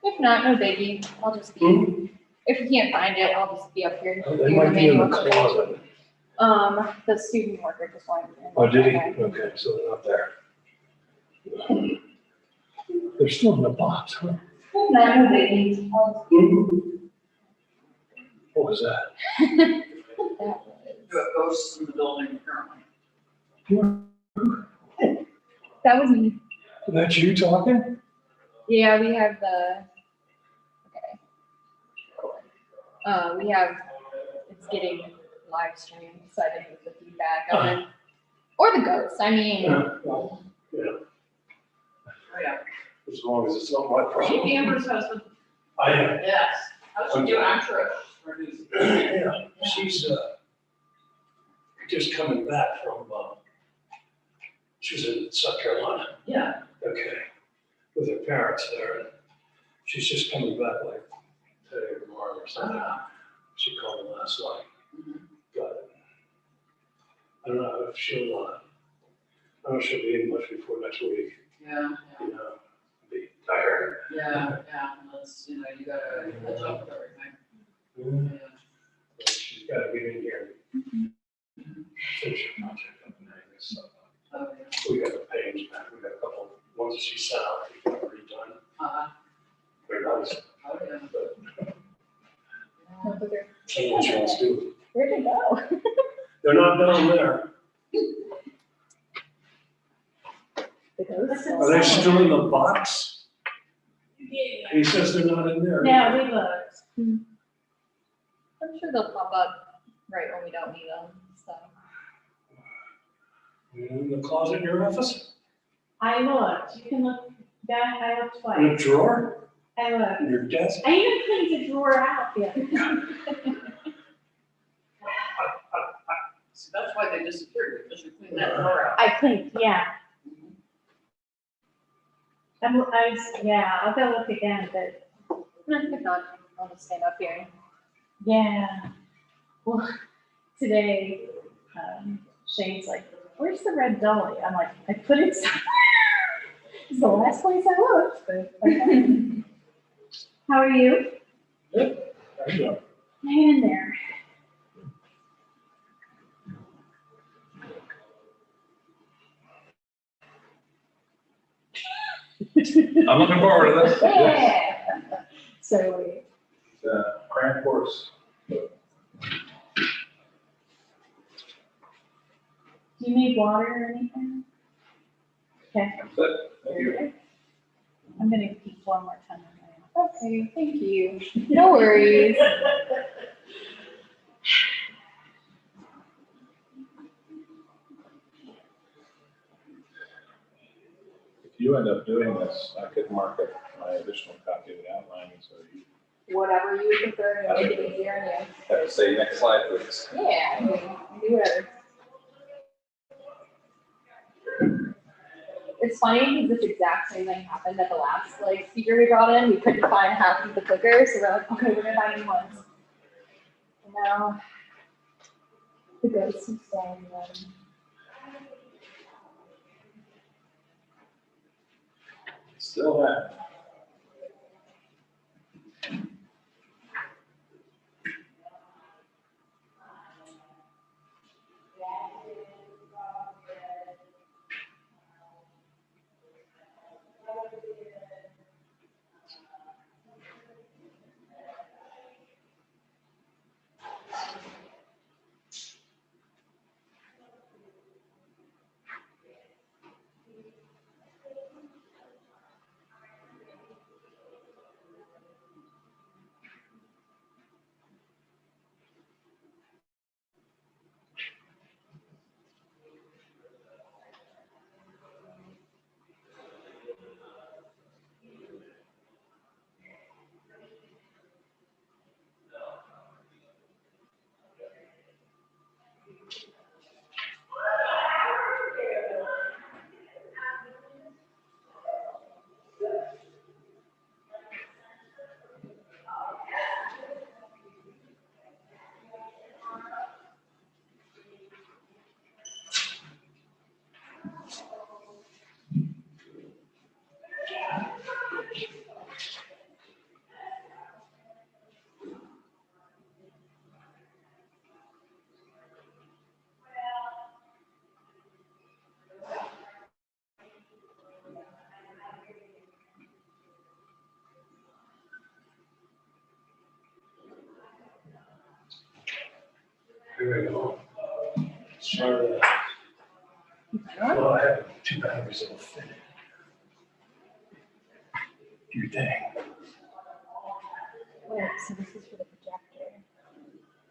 If not, no biggie. I'll just be, if you can't find it, I'll just be up here. Oh, they might be in the closet. The student worker just wanted. Oh, did he? Okay, so they're not there. They're still in the box, huh? If not, no biggie. What was that? There are ghosts in the building apparently. That was me. That's you talking? Yeah, we have the, we have, it's getting live streamed, so I think it's the feedback of it. Or the ghosts, I mean. Yeah. Oh, yeah. As long as it's not my She problem. Amber's husband. I am. Yes. How's she doing? I'm sure. Yeah, she's just coming back from, she was in South Carolina. Yeah. Okay, with her parents there. And she's just coming back like today or tomorrow or something. She called me last night. Got it. I don't know if she'll, I don't know if she'll be in much before next week. Yeah. You know, be tired. Yeah. That's, you know, you gotta catch up with everything. Yeah. But she's gotta get in here. Finish her project up and hang this stuff up. Oh, yeah. We got the page back. We got a couple ones that she sent out. We got redone. They're nice. Oh, yeah. But Where'd can't chance to. they go? They're not down there. The ghosts? Are they still in the box? He says they're not in there. Yeah, we looked. I'm sure they'll pop up right when we don't need them, so. In the closet in your office? I looked. You can look back. I looked In a twice. drawer? I looked. In your desk? I even cleaned the drawer out the other day. So that's why they disappeared, because you cleaned that drawer out. I cleaned, yeah. Yeah, I'll go look again, but If not, I'll just stand up here. yeah. Well, today, Shane's like, where's the red dolly? I'm like, I put it somewhere. It's the last place I looked, but okay. How are you? Good. There you go. Hang in there. I'm looking forward to this. Yeah. So wait. Crash course. Do you need water or anything? Okay. That's it. Thank you. I'm gonna peek one more time. Okay, thank you. No worries. If you end up doing this, I could mark up my additional copy of the outline, so you Whatever you prefer to make it easier on you. have to say next slide, please. Yeah, I mean, do whatever. It's funny because this exact same thing happened at the last speaker we brought in. We couldn't find half of the clickers, so we're like, okay, we're gonna buy new ones. And now the ghosts are staying them. Still there. Here we go. Sorry. Well, I have 2 batteries that'll fit. Do your thing. Wait, so this is for the projector.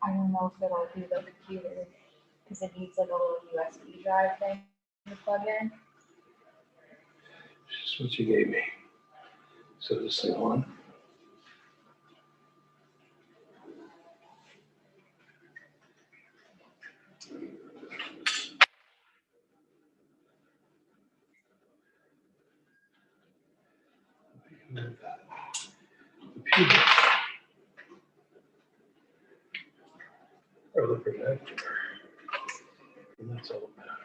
I don't know if it'll do the computer because it needs like a little USB drive thing to plug in. This is what you gave me. So this thing on. Computer. Or the projector. And that's all that matters.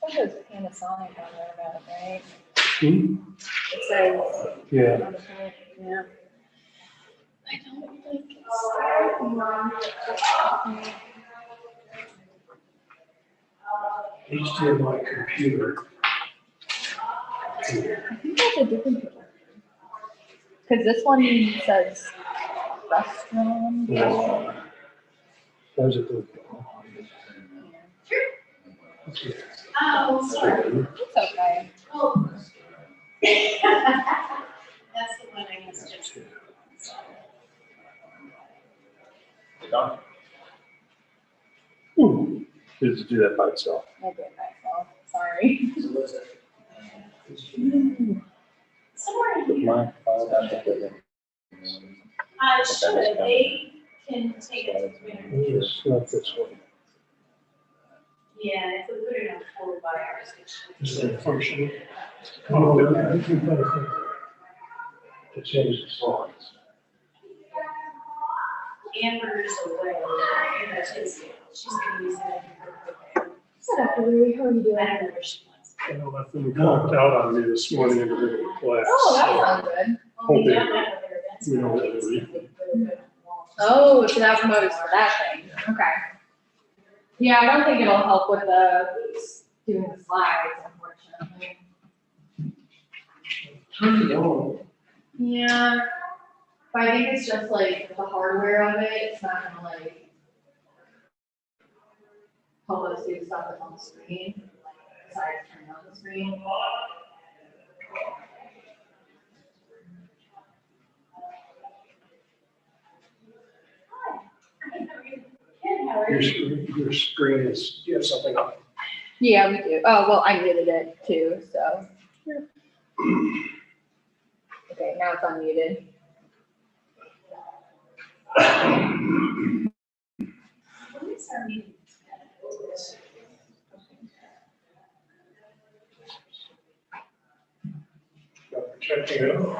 I think it was Panasonic on there about it, right? Hmm? It says Yeah. on the front, yeah. I don't think it's. HDMI computer. I think that's a different projector. Because this one says restaurant. Yeah. Those are good. Oh, sorry. It's okay. Oh. That's the one I missed. Just do that by itself. I did myself, sorry. My file, I think it is. Should, they can take it. It's not this one. Yeah, if we put it on forward by ours. Is that functional? Oh, you can put it to change the slides. Amber's away. She's gonna use that. Set up, Louie, how are you doing? I don't know where she wants. I know that thing clocked out on me this morning in the middle of class. Oh, that sounds good. We Okay. don't have other events. We don't have to Oh, so that's mode for that thing, okay. Yeah, I don't think it'll help with the, doing the slides, unfortunately. Turn it on. Yeah, but I think it's just like the hardware of it, it's not gonna like help us do stuff that's on the screen, besides turning on the screen. Your screen is, you have something up. Yeah, we do. Oh, well, I muted it too, so. Okay, now it's unmuted. When is our meeting? Checking it out.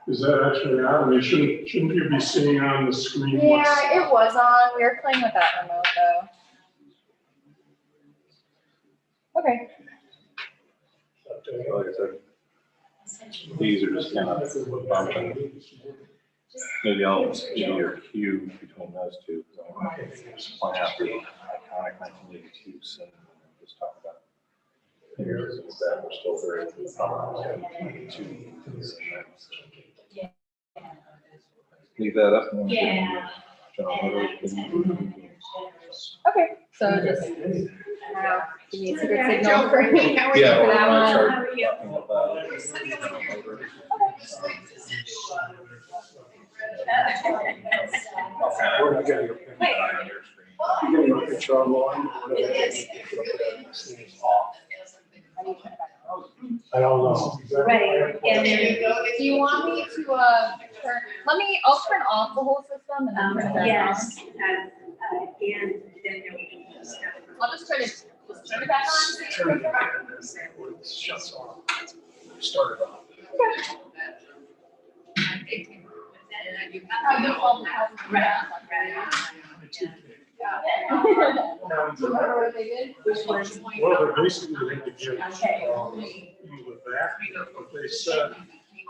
Is that actually on? I mean, shouldn't you be seeing on the screen? Yeah, it was on. We were playing with that remote though. Okay. Like I said, these are just kind of bumping. Maybe I'll give you a cue between those two. So I want to point out the iconic 1982 scene and just talk about. Here's that we're still very leave that up. And Yeah. Okay, so just, give me a secret signal for Yeah, for that I'll one. start How are you? talking about. We're not getting a picture. You're getting a picture online. I don't know. Right, yeah, there you go. Do you want me to, I'll turn off the whole system and then turn it back on. Yes, and then we can just. I'll just turn it back on. Turn it on. It shuts off. Start it off. Remember what they did? Well, they're basically going to give you with that, but they said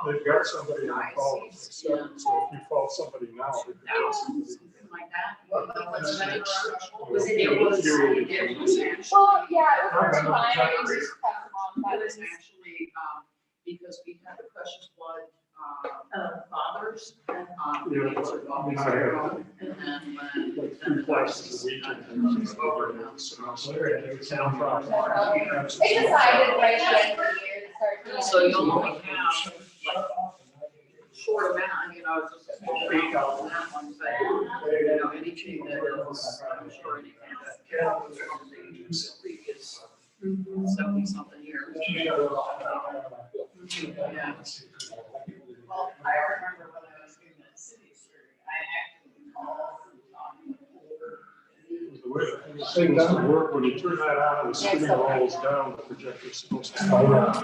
they've got somebody on call, so if you call somebody now. they could call somebody. Something like that. Was actually. Well, yeah, it was fine. I just passed along, It but was actually, because we had the precious blood, fathers, we answered all these, and then when. Like 3 classes a week. It's over now. No problem. they decided right at the end of the year to start doing. So you'll only have like short amount, just a small amount on that one, but anything that is, I'm sure anything that carries from the previous 70-something years. Yeah. Well, I remember when I was in the city, I actually called The way the thing doesn't work, when you turn that on, the screen rolls down, the projector's supposed to. Oh, yeah.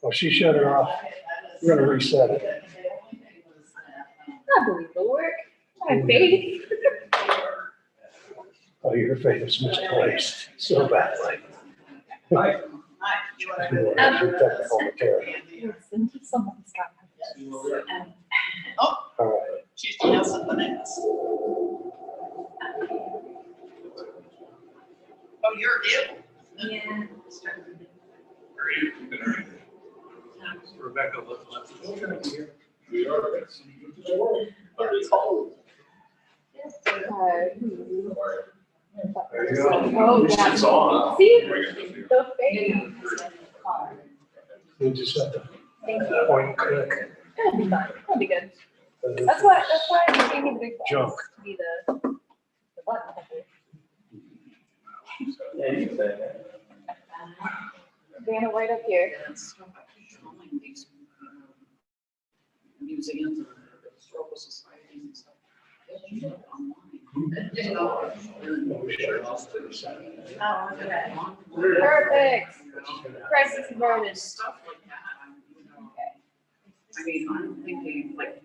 Well, she shut it off. We're gonna reset it. I believe it'll work. I have faith. Oh, your faith is misplaced so badly. Technical material. Listen to someone's got. Oh, All right. she's doing something else. Oh, you're ill. Yeah. Rebecca left. There you go. Oh, yeah. It's on. See? The faith. We just have to Thank you. point and click. That'll be fun. That'll be good. That's why I gave me the big Junk. box to be the button clicker. Yeah, you can say that. Vanna White up here. And stuff I keep telling these museums and historical societies and stuff. They do it online. Perfect. Crisis averted. Stuff like that, I mean, I'm thinking like,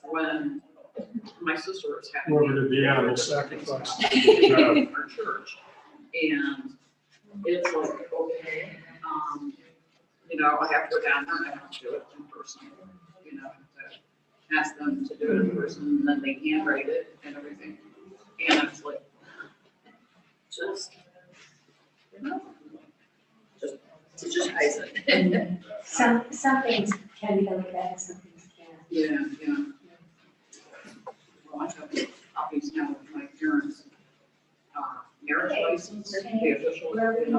when my sister was having. Whoever did the animal sacrifice. Our church, and it's like, okay, I have to go down there and I have to do it in person, to ask them to do it in person, and then they handwrite it and everything. And it's like, just ice it. Some things can be done like that, some things can't. Yeah. Well, I have copies now of my parents' marriage license, the official, the marriage.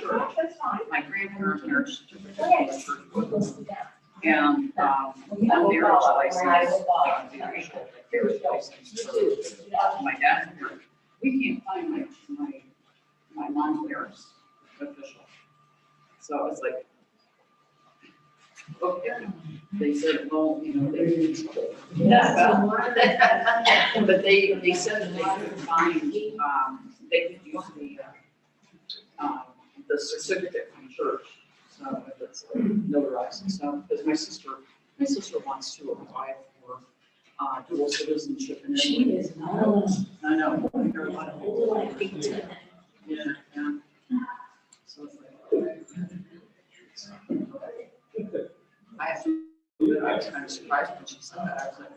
Sure. My grandparents' marriage certificate. And, the marriage license, the official marriage license. My dad's marriage. We can't find my mom's marriage official. So it's like, okay, they said, well, they. But they said that they could find, they could use the certificate from church. So if it's notarized and stuff, because my sister wants to apply for dual citizenship in Italy. She is not. I know. Yeah. So it's like, I was kind of surprised when she said that. I was like,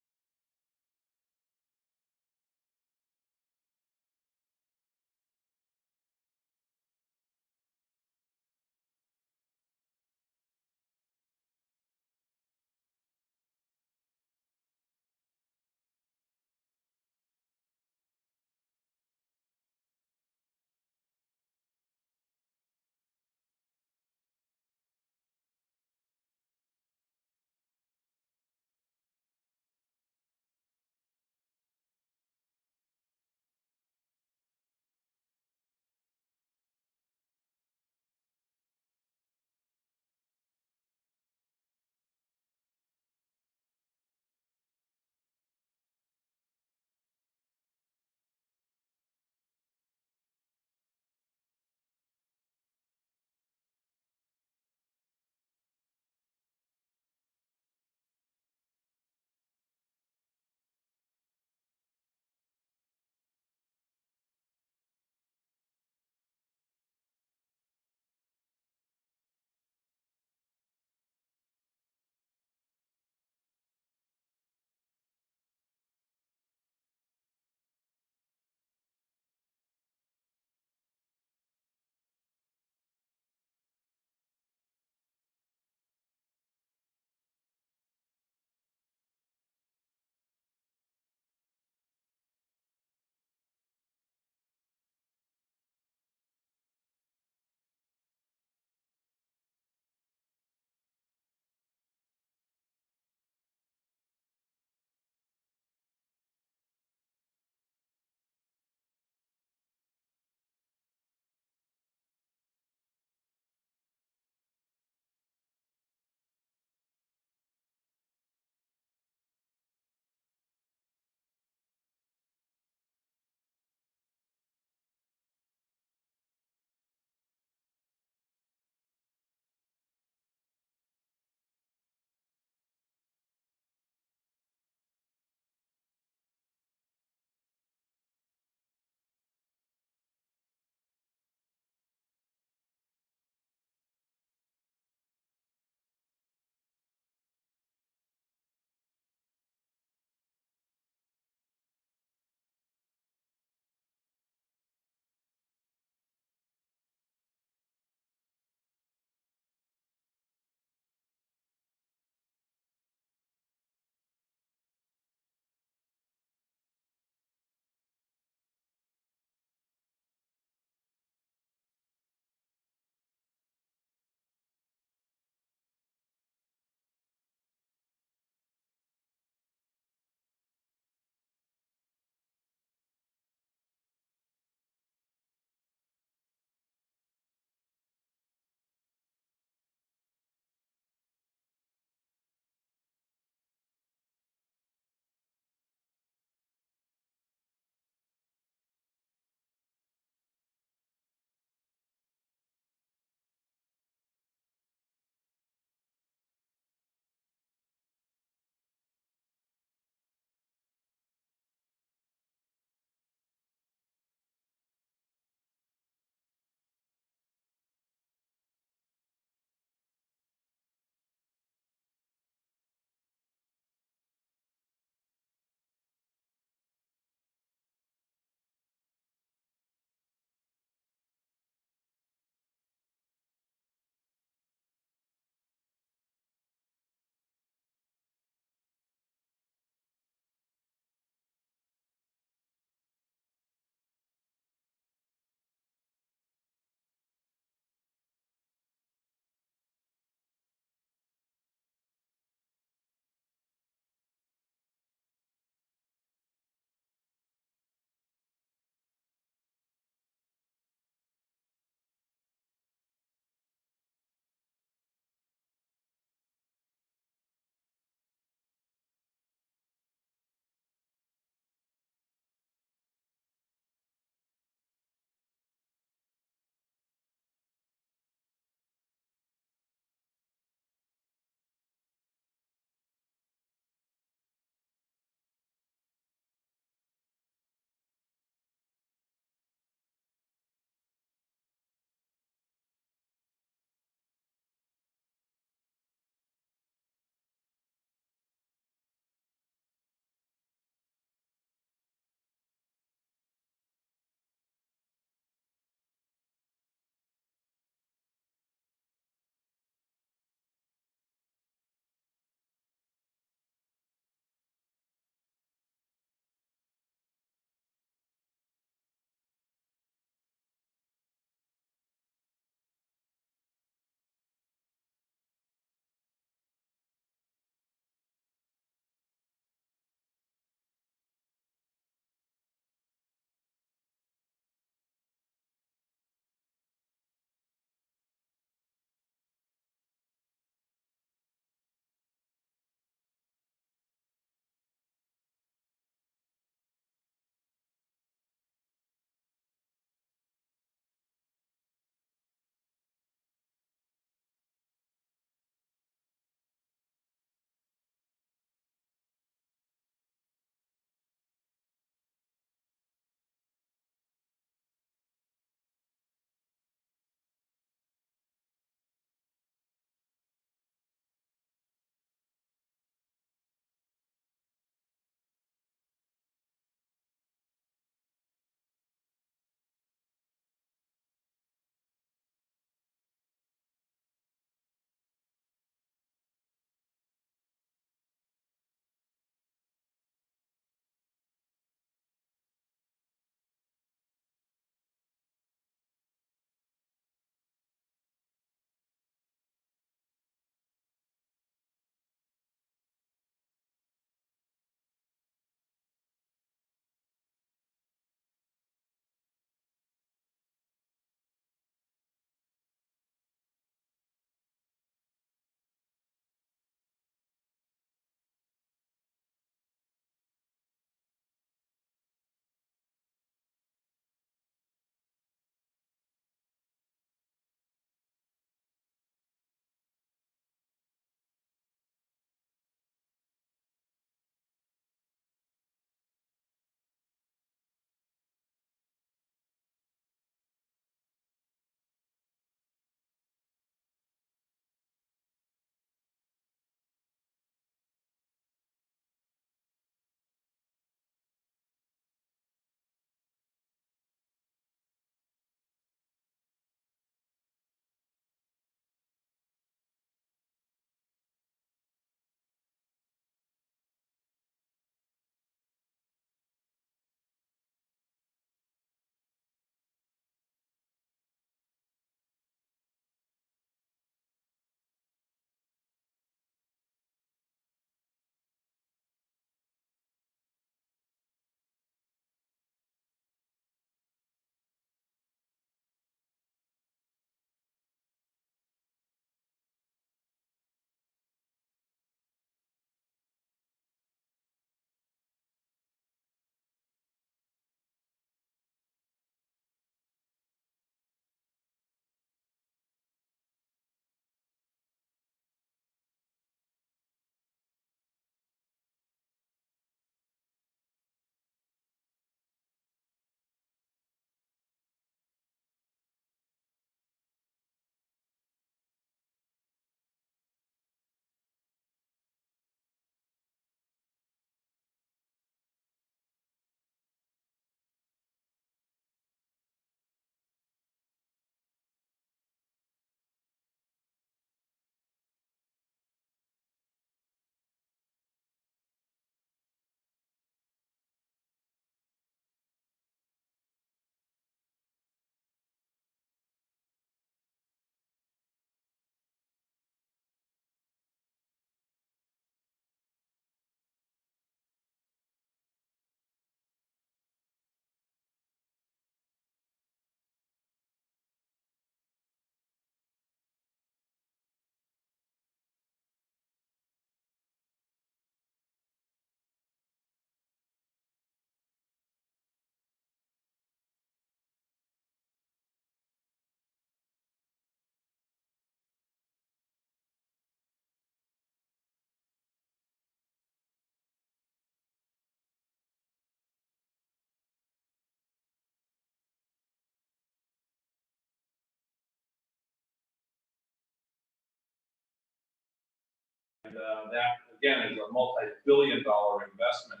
that, again, is a multi-billion-dollar investment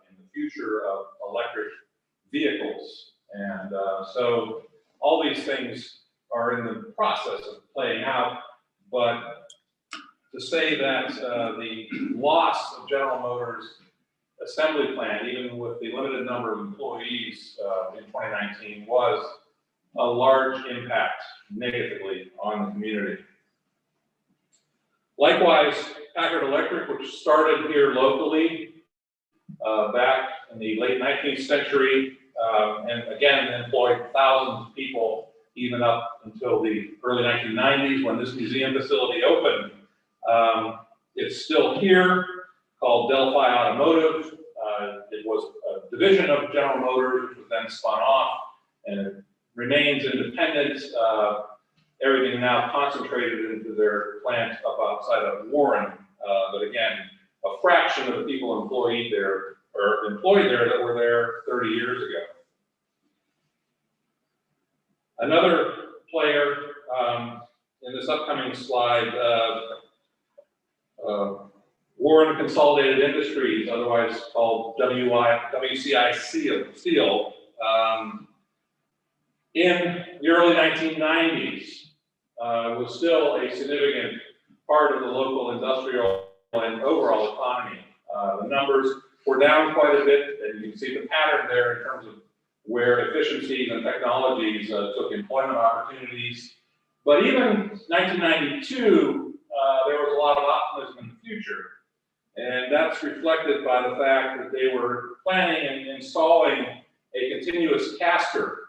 in the future of electric vehicles. And so all these things are in the process of playing out, but to say that the loss of General Motors assembly plant, even with the limited number of employees in 2019, was a large impact negatively on the community. Likewise, Packard Electric, which started here locally back in the late 19th century, and again employed thousands of people even up until the early 1990s when this museum facility opened. It's still here, called Delphi Automotive. It was a division of General Motors, which was then spun off, and it remains independent. Everything now concentrated into their plant up outside of Warren. But again, a fraction of the people employed there that were there 30 years ago. Another player in this upcoming slide, Warren Consolidated Industries, otherwise called WCI Steel, in the early 1990s, was still a significant part of the local industrial and overall economy. The numbers were down quite a bit, and you can see the pattern there in terms of where efficiencies and technologies took employment opportunities. But even 1992, there was a lot of optimism in the future. And that's reflected by the fact that they were planning and installing a continuous caster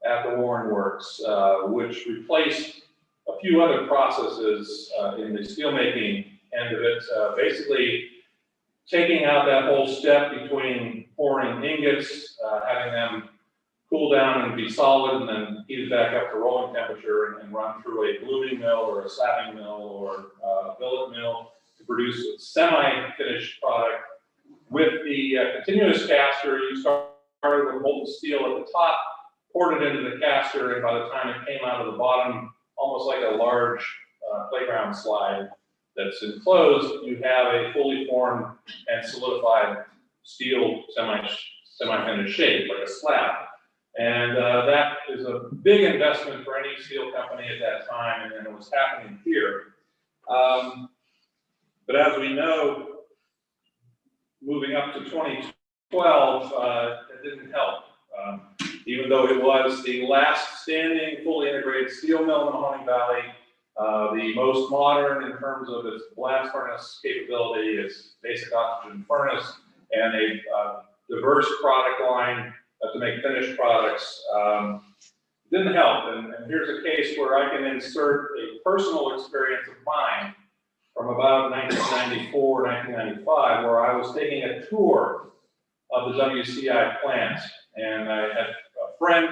at the Warren Works, which replaced a few other processes in the steelmaking end of it, basically taking out that whole step between pouring ingots, having them cool down and be solid, and then heated back up to rolling temperature and run through a blooming mill or a slabbing mill or a billet mill to produce a semi-finished product. With the continuous caster, you started with molten steel at the top, poured it into the caster, and by the time it came out of the bottom, almost like a large playground slide that's enclosed, you have a fully formed and solidified steel semi-finished shape, like a slab. And that is a big investment for any steel company at that time, and it was happening here. But as we know, moving up to 2012, it didn't help. Even though it was the last standing fully integrated steel mill in the Mahoning Valley, the most modern in terms of its blast furnace capability, its basic oxygen furnace, and a diverse product line to make finished products, didn't help. And here's a case where I can insert a personal experience of mine from about 1994, 1995, where I was taking a tour of the WCI plant. And I had a friend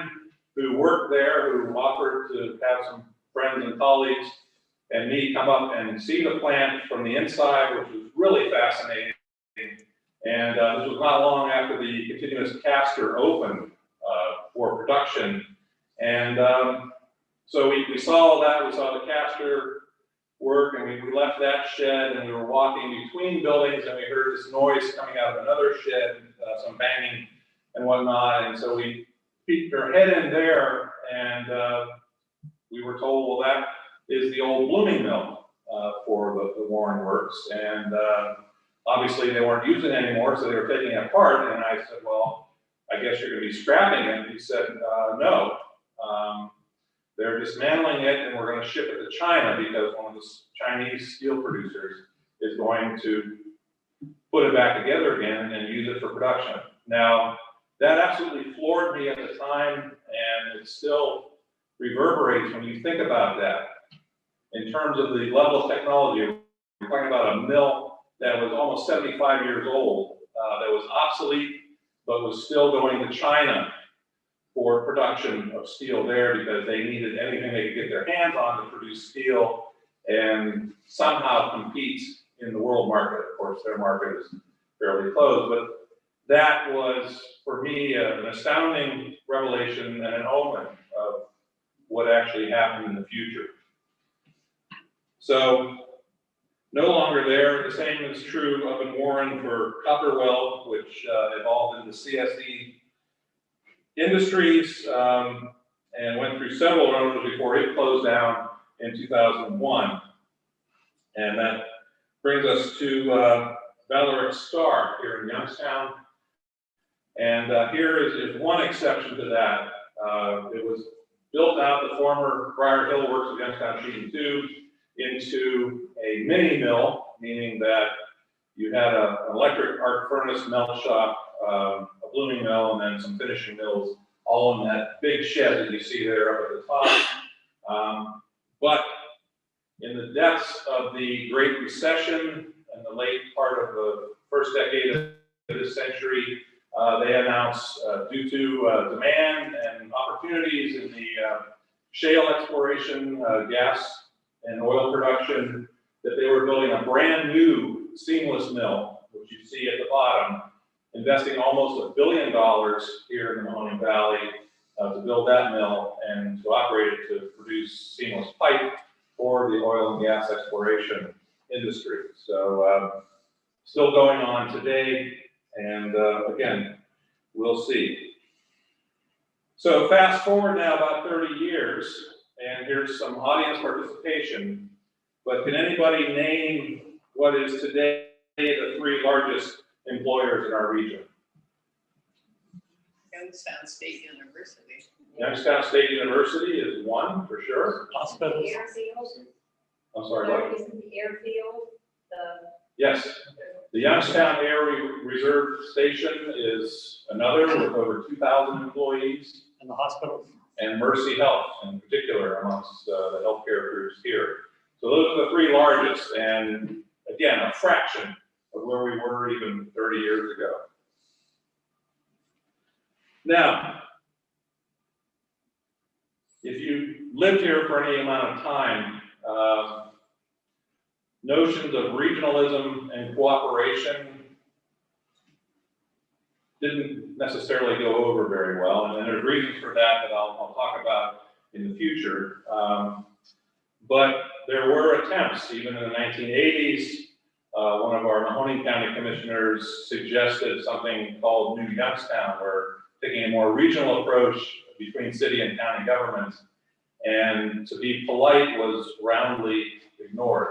who worked there who offered to have some friends and colleagues and me come up and see the plant from the inside, which was really fascinating. And this was not long after the continuous caster opened for production. And so we saw that, we saw the caster work, and we left that shed, and we were walking between buildings, and we heard this noise coming out of another shed, some banging and whatnot. And so we peeked our head in there, and we were told, well, that is the old blooming mill for the Warren Works. And obviously they weren't using it anymore, so they were taking it apart. And I said, well, I guess you're going to be scrapping it. And he said, no. They're dismantling it, and we're going to ship it to China because one of the Chinese steel producers is going to put it back together again and use it for production. Now, that absolutely floored me at the time, and it still reverberates when you think about that. In terms of the level of technology, we're talking about a mill that was almost 75 years old, that was obsolete, but was still going to China for production of steel there because they needed anything they could get their hands on to produce steel and somehow compete in the world market. Of course, their market is fairly closed, but that was, for me, an astounding revelation and an omen of what actually happened in the future. So no longer there. The same is true up in Warren for Copperwell, which evolved into CSE Industries and went through several owners before it closed down in 2001. And that brings us to Valeric Star here in Youngstown. And here is one exception to that. It was built out, the former Briar Hill Works of Youngstown Sheet and Tube, into a mini mill, meaning that you had an electric arc furnace melt shop, a blooming mill, and then some finishing mills, all in that big shed that you see there up at the top. But in the depths of the Great Recession and the late part of the first decade of this century, they announced, due to demand and opportunities in the shale exploration, gas and oil production, that they were building a brand new seamless mill, which you see at the bottom, investing almost $1 billion here in the Mahoning Valley to build that mill and to operate it to produce seamless pipe for the oil and gas exploration industry. So still going on today, and again, we'll see. So fast forward now about 30 years, and here's some audience participation, but can anybody name what is today the 3 largest employers in our region? Youngstown State University. Youngstown State University is one, for sure. Hospitals. The airfield, I'm sorry, what? isn't the airfield, Yes, the Youngstown Air Reserve Station is another with over 2,000 employees. And the hospitals. And Mercy Health in particular amongst the healthcare groups here. So those are the 3 largest, and again, a fraction of where we were even 30 years ago. Now, if you lived here for any amount of time, notions of regionalism and cooperation didn't necessarily go over very well, and there's reasons for that I'll talk about in the future. But there were attempts, even in the 1980s. One of our Mahoning County commissioners suggested something called New Youngstown, where taking a more regional approach between city and county governments, and to be polite was roundly ignored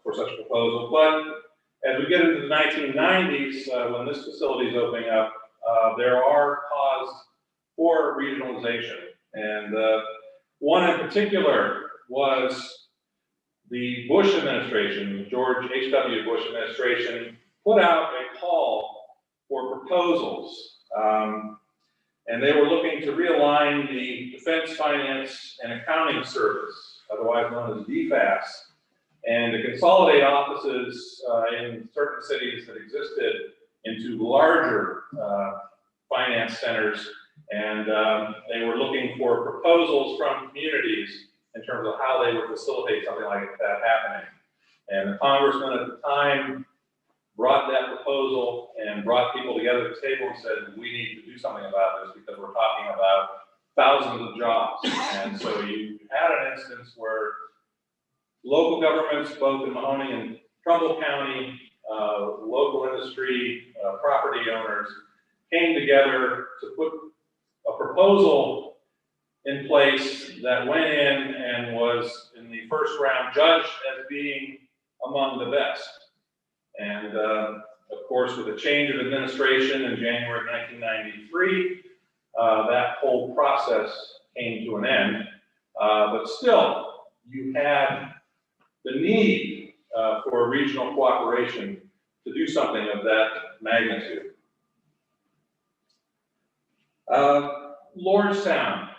for such a proposal. But as we get into the 1990s, when this facility is opening up, there are cause for regionalization. And one in particular was the Bush administration, George H.W. Bush administration, put out a call for proposals. And they were looking to realign the Defense Finance and Accounting Service, otherwise known as DFAS, and to consolidate offices in certain cities that existed into larger finance centers. And they were looking for proposals from communities in terms of how they would facilitate something like that happening. And the congressman at the time brought that proposal and brought people together at the table and said, we need to do something about this because we're talking about thousands of jobs. And so you had an instance where local governments, both in Mahoning and Trumbull County, local industry, property owners, came together to put a proposal in place that went in and was in the first round judged as being among the best. And of course, with the change of administration in January of 1993, that whole process came to an end. But still, you had the need for regional cooperation to do something of that magnitude. Lordstown.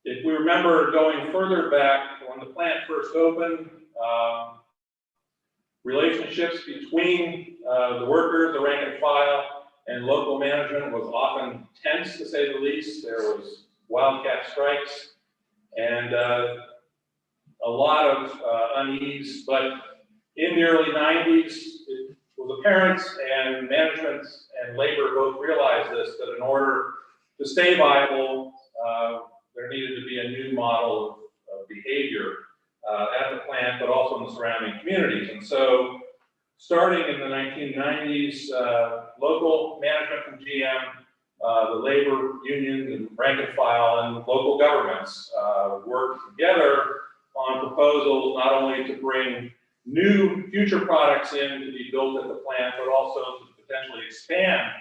If we remember going further back, when the plant first opened, relationships between the workers, the rank and file, and local management was often tense, to say the least. There was wildcat strikes and a lot of unease, but in the early 90s, it was apparent, and management and labor both realized this, that in order to stay viable, there needed to be a new model of behavior at the plant, but also in the surrounding communities. And so, starting in the 1990s, local management from GM, the labor unions and rank and file, and local governments worked together on proposals not only to bring new future products in to be built at the plant, but also to potentially expand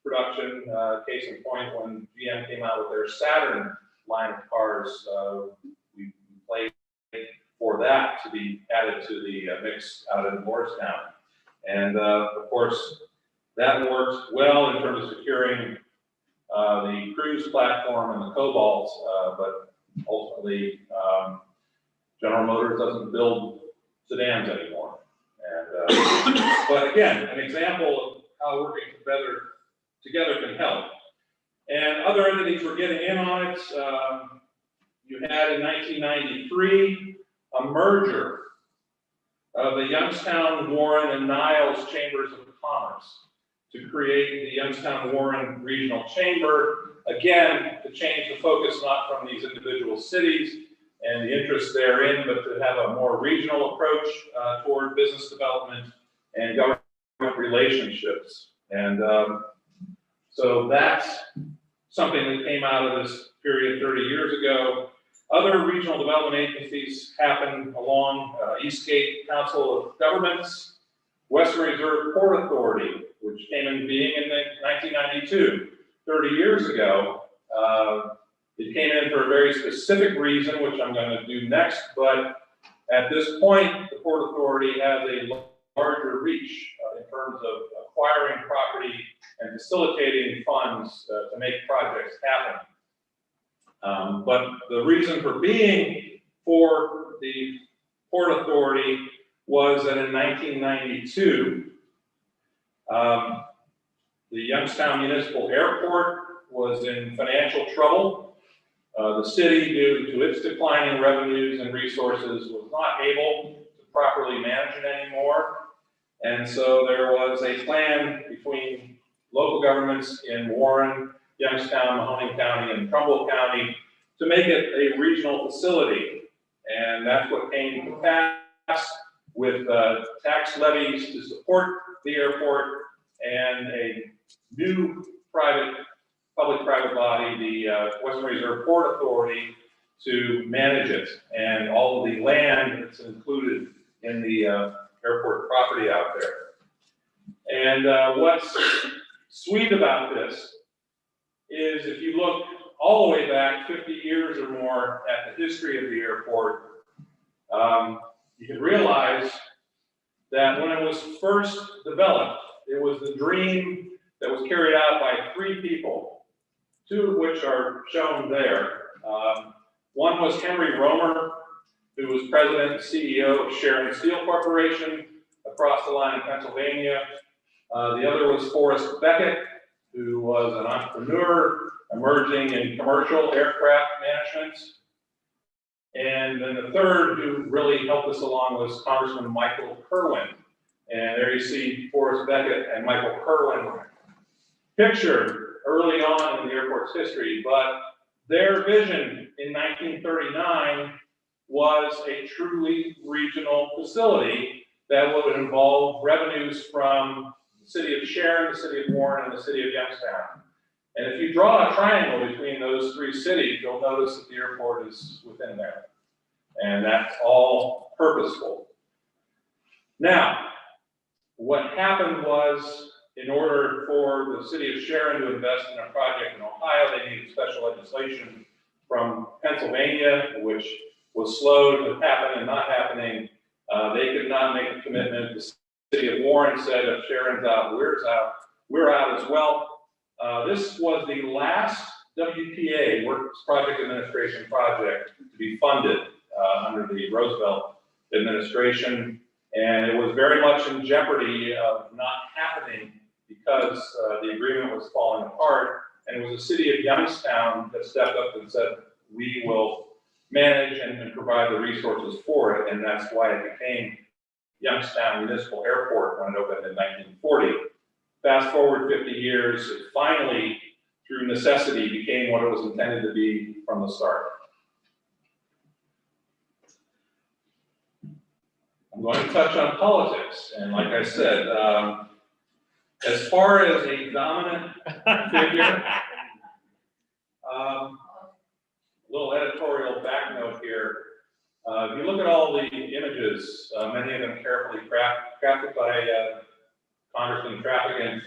production. Case in point, when GM came out with their Saturn line of cars, we played for that to be added to the mix out in Morristown. And of course, that worked well in terms of securing the Cruise platform and the Cobalt, but ultimately General Motors doesn't build sedans anymore. And but again, an example of how working together can help. And other entities were getting in on it. You had in 1993 a merger of the Youngstown, Warren, and Niles Chambers of Commerce to create the Youngstown-Warren Regional Chamber, again, to change the focus not from these individual cities and the interest therein, but to have a more regional approach toward business development and government relationships. And so that's something that came out of this period 30 years ago. Other regional development agencies happened along Eastgate Council of Governments, Western Reserve Port Authority, which came into being in 1992, 30 years ago. It came in for a very specific reason, which I'm going to do next, but at this point, the Port Authority has a larger reach in terms of acquiring property and facilitating funds to make projects happen. But the reason for being for the Port Authority was that in 1992, the Youngstown Municipal Airport was in financial trouble. The city, due to its declining revenues and resources, was not able to properly manage it anymore. And so there was a plan between local governments in Warren, Youngstown, Mahoning County, and Trumbull County to make it a regional facility. And that's what came to pass with tax levies to support the airport and a new public-private body, the Western Reserve Port Authority, to manage it, and all of the land that's included in the airport property out there. And what's sweet about this is if you look all the way back 50 years or more at the history of the airport, you can realize that when it was first developed, it was the dream that was carried out by 3 people, 2 of which are shown there. One was Henry Romer, who was president and CEO of Sharon Steel Corporation across the line in Pennsylvania. The other was Forrest Beckett, who was an entrepreneur emerging in commercial aircraft management. And then the third who really helped us along was Congressman Michael Kerwin. And there you see Forrest Beckett and Michael Kerwin pictured early on in the airport's history, but their vision in 1939 was a truly regional facility that would involve revenues from the city of Sharon, the city of Warren, and the city of Youngstown. And if you draw a triangle between those 3 cities, you'll notice that the airport is within there. And that's all purposeful. Now, what happened was, in order for the city of Sharon to invest in a project in Ohio, they needed special legislation from Pennsylvania, which was slow to happen and not happening. They could not make a commitment. The city of Warren said, if Sharon's out, we're out as well. This was the last WPA, Works Project Administration project, to be funded under the Roosevelt administration. And it was very much in jeopardy of not happening because the agreement was falling apart. And it was the city of Youngstown that stepped up and said, we will manage and provide the resources for it. And that's why it became Youngstown Municipal Airport when it opened in 1940. Fast forward 50 years, it finally, through necessity, became what it was intended to be from the start. I'm going to touch on politics, and like I said, as far as a dominant figure, little editorial back note here. If you look at all the images, many of them carefully crafted by Congressman Trafficant,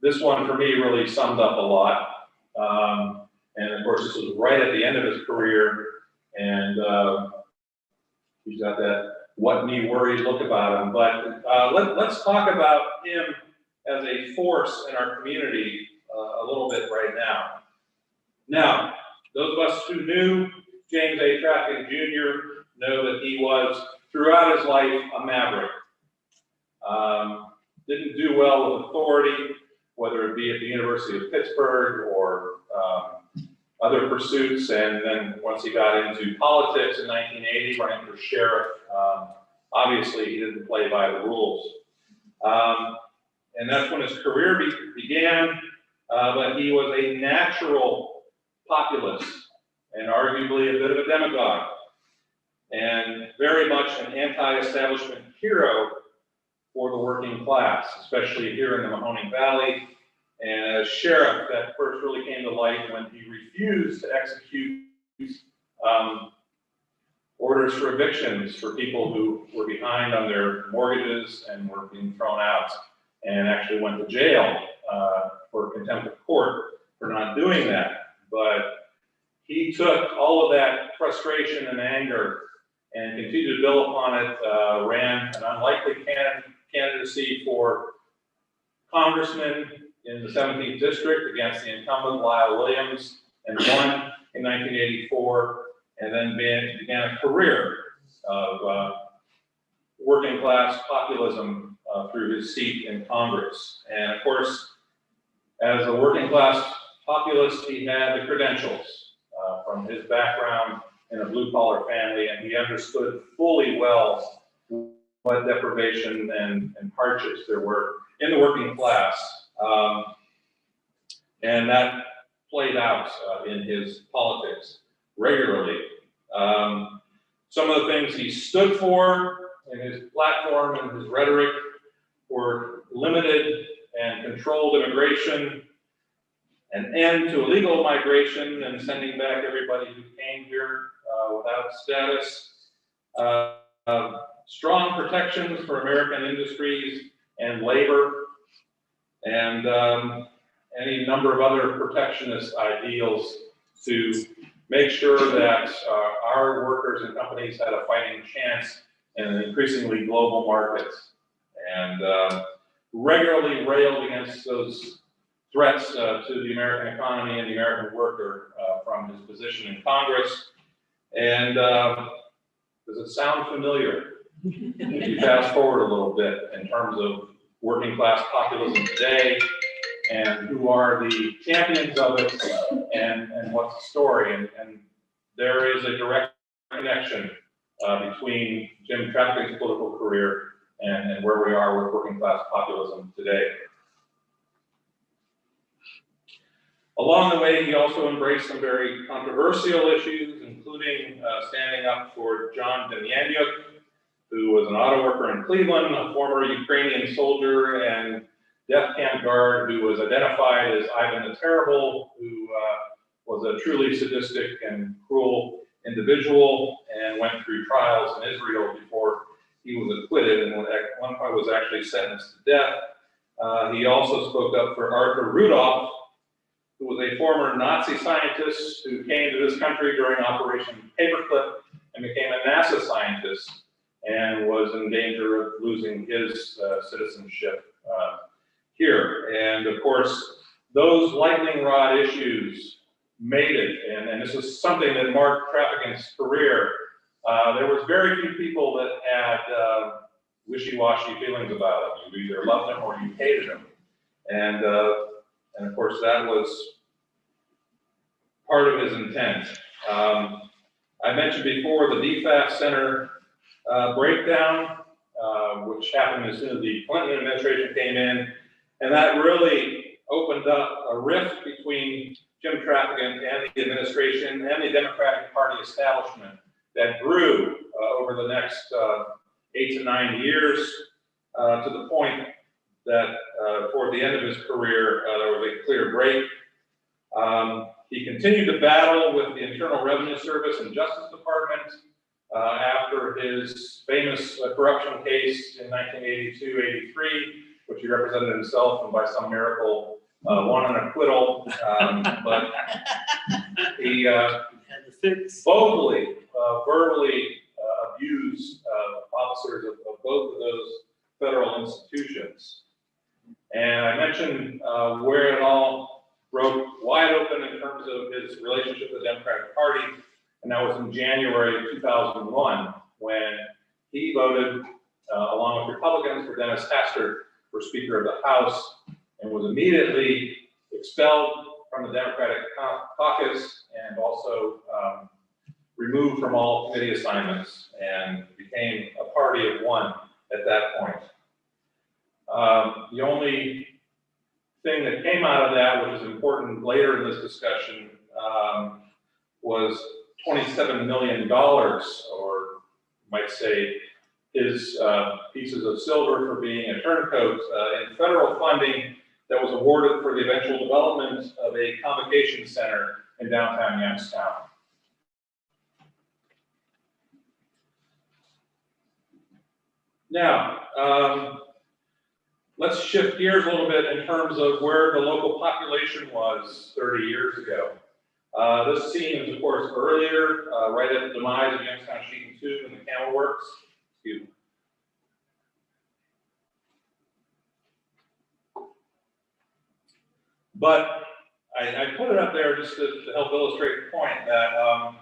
this one for me really summed up a lot. And of course, this was right at the end of his career, and he's got that what me worried look about him. But let's talk about him as a force in our community a little bit right now. Now, those of us who knew James A. Trafficant Jr. know that he was, throughout his life, a maverick. Didn't do well with authority, whether it be at the University of Pittsburgh or other pursuits, and then once he got into politics in 1980, running for sheriff, obviously he didn't play by the rules. And that's when his career began, but he was a natural populist and arguably a bit of a demagogue, and very much an anti-establishment hero for the working class, especially here in the Mahoning Valley. And as sheriff, that first really came to light when he refused to execute orders for evictions for people who were behind on their mortgages and were being thrown out, and actually went to jail for contempt of court for not doing that. But he took all of that frustration and anger and continued to build upon it, ran an unlikely candidacy for congressman in the 17th district against the incumbent Lyle Williams, and won in 1984, and then began a career of working class populism through his seat in Congress. And of course, as a working class populist, he had the credentials from his background in a blue collar family, and he understood fully well what deprivation and hardships there were in the working class. And that played out in his politics regularly. Some of the things he stood for in his platform and his rhetoric were limited and controlled immigration, an end to illegal migration and sending back everybody who came here without status, strong protections for American industries and labor, and any number of other protectionist ideals to make sure that our workers and companies had a fighting chance in an increasingly global market, and regularly railed against those threats to the American economy and the American worker from his position in Congress. And does it sound familiar? If you fast forward a little bit in terms of working class populism today, and who are the champions of it, and what's the story, and there is a direct connection between Jim Trafficant's political career and where we are with working class populism today. Along the way, he also embraced some very controversial issues, including standing up for John Demyanjuk, who was an auto worker in Cleveland, a former Ukrainian soldier and death camp guard who was identified as Ivan the Terrible, who was a truly sadistic and cruel individual and went through trials in Israel before he was acquitted, and at one point was actually sentenced to death. He also spoke up for Arthur Rudolph, who was a former Nazi scientist who came to this country during Operation Paperclip and became a NASA scientist and was in danger of losing his citizenship here. And of course, those lightning rod issues made it, and this is something that marked Trafficant's career. There was very few people that had wishy-washy feelings about him. You either loved him or you hated him. And of course, that was part of his intent. I mentioned before the DFAS Center breakdown, which happened as soon as the Clinton administration came in, and that really opened up a rift between Jim Trafficant and the administration and the Democratic Party establishment that grew over the next 8 to 9 years, to the point that toward the end of his career, there was a clear break. He continued to battle with the Internal Revenue Service and Justice Department after his famous corruption case in 1982-83, which he represented himself and by some miracle won an acquittal. But he vocally, verbally abused officers of both of those federal institutions. And I mentioned where it all broke wide open in terms of his relationship with the Democratic Party, and that was in January of 2001, when he voted, along with Republicans, for Dennis Hastert for Speaker of the House, and was immediately expelled from the Democratic caucus and also removed from all committee assignments and became a party of one at that point. The only thing that came out of that, which is important later in this discussion, was $27 million, or you might say his pieces of silver for being a turncoat in federal funding that was awarded for the eventual development of a convocation center in downtown Youngstown. Now, let's shift gears a little bit in terms of where the local population was 30 years ago. This scene is, of course, earlier, right at the demise of Youngstown Sheet and Tube and the Camel Works. Excuse me. But I put it up there just to help illustrate the point that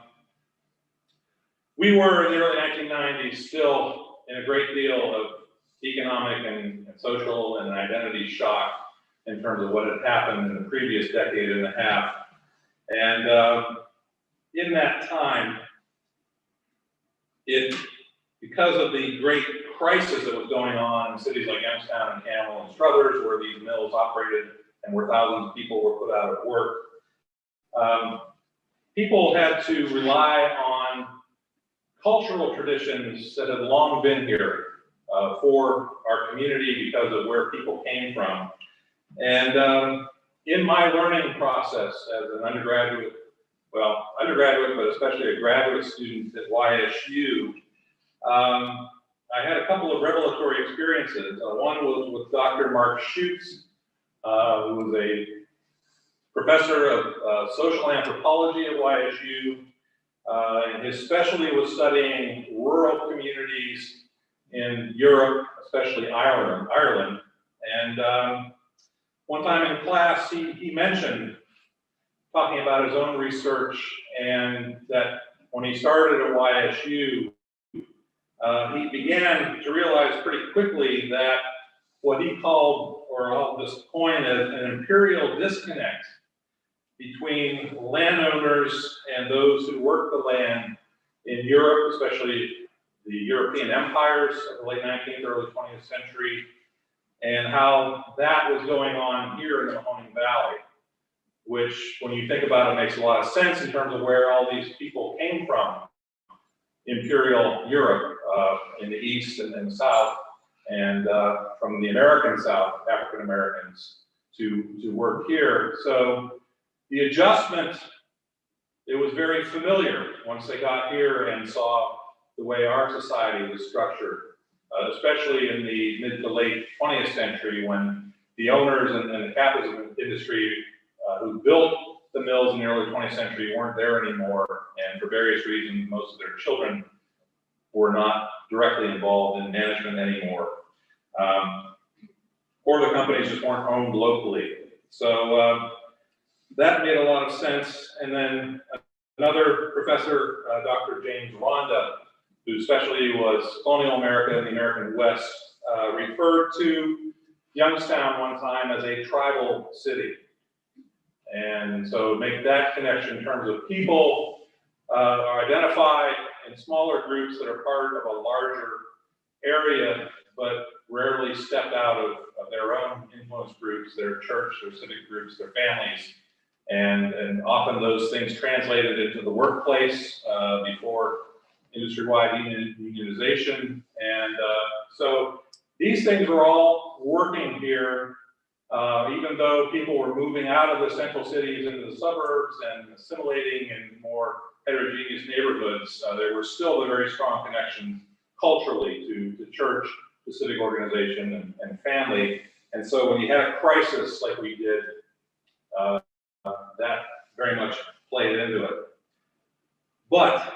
we were in the early 1990s still in a great deal of economic and social and identity shock in terms of what had happened in the previous decade and a half. And in that time, because of the great crisis that was going on in cities like Youngstown and Camel and Struthers, where these mills operated and where thousands of people were put out of work, people had to rely on cultural traditions that had long been here for our community because of where people came from. And in my learning process as an undergraduate, but especially a graduate student at YSU, I had a couple of revelatory experiences. One was with Dr. Mark Schutz, who was a professor of social anthropology at YSU, and his specialty was studying rural communities in Europe, especially Ireland. And one time in class, he mentioned talking about his own research, and that when he started at YSU, he began to realize pretty quickly that what he called, or I'll just coin as an imperial disconnect between landowners and those who work the land in Europe, especially the European empires of the late 19th, early 20th century, and how that was going on here in the Mahoning Valley, which, when you think about it, makes a lot of sense in terms of where all these people came from. Imperial Europe in the east and in the south, and from the American South, African Americans, to work here. So the adjustment, it was very familiar once they got here and saw the way our society was structured, especially in the mid to late 20th century, when the owners and the capitalism industry who built the mills in the early 20th century weren't there anymore, and for various reasons, most of their children were not directly involved in management anymore. Or the companies just weren't owned locally. So that made a lot of sense. And then another professor, Dr. James Rhonda, whose specialty was colonial America and the American West, referred to Youngstown one time as a tribal city. And so make that connection in terms of people are identified in smaller groups that are part of a larger area, but rarely step out of their own influence groups, their church, their civic groups, their families. And often those things translated into the workplace before industry-wide unionization. And so these things were all working here, even though people were moving out of the central cities into the suburbs and assimilating in more heterogeneous neighborhoods. There were still a very strong connection culturally to church, to civic organization, and family. And so when you had a crisis like we did, that very much played into it. But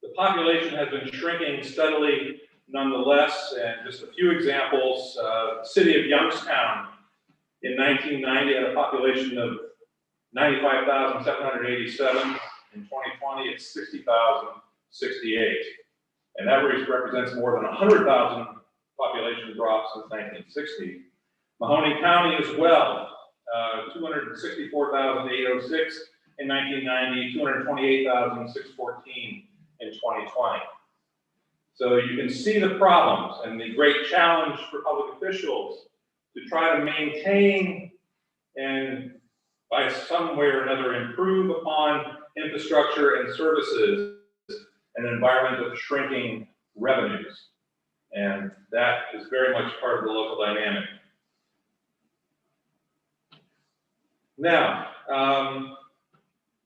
the population has been shrinking steadily nonetheless, and just a few examples. The city of Youngstown in 1990 had a population of 95,787. In 2020, it's 60,068. And that represents more than 100,000 population drop since 1960. Mahoning County as well, 264,806 in 1990, 228,614 in 2020. So you can see the problems and the great challenge for public officials to try to maintain and by some way or another improve upon infrastructure and services in an environment of shrinking revenues. And that is very much part of the local dynamic. Now,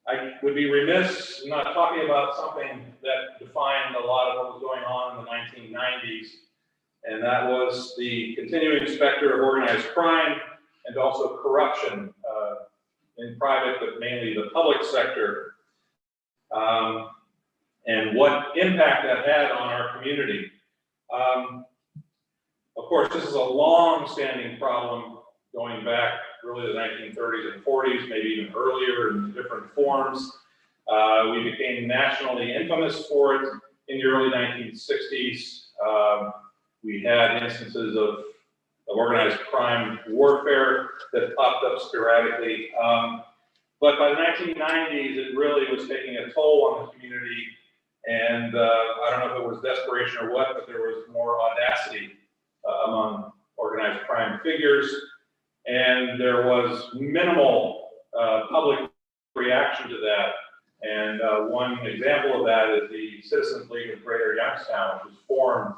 I would be remiss not talking about something that defined a lot of what was going on in the 1990s, and that was the continuing specter of organized crime and also corruption in private, but mainly the public sector, and what impact that had on our community. Of course, this is a long-standing problem going back really the 1930s and 40s, maybe even earlier in different forms. We became nationally infamous for it in the early 1960s. We had instances of organized crime warfare that popped up sporadically. But by the 1990s, it really was taking a toll on the community. And I don't know if it was desperation or what, but there was more audacity among organized crime figures. And there was minimal public reaction to that. And one example of that is the Citizens League of Greater Youngstown, which was formed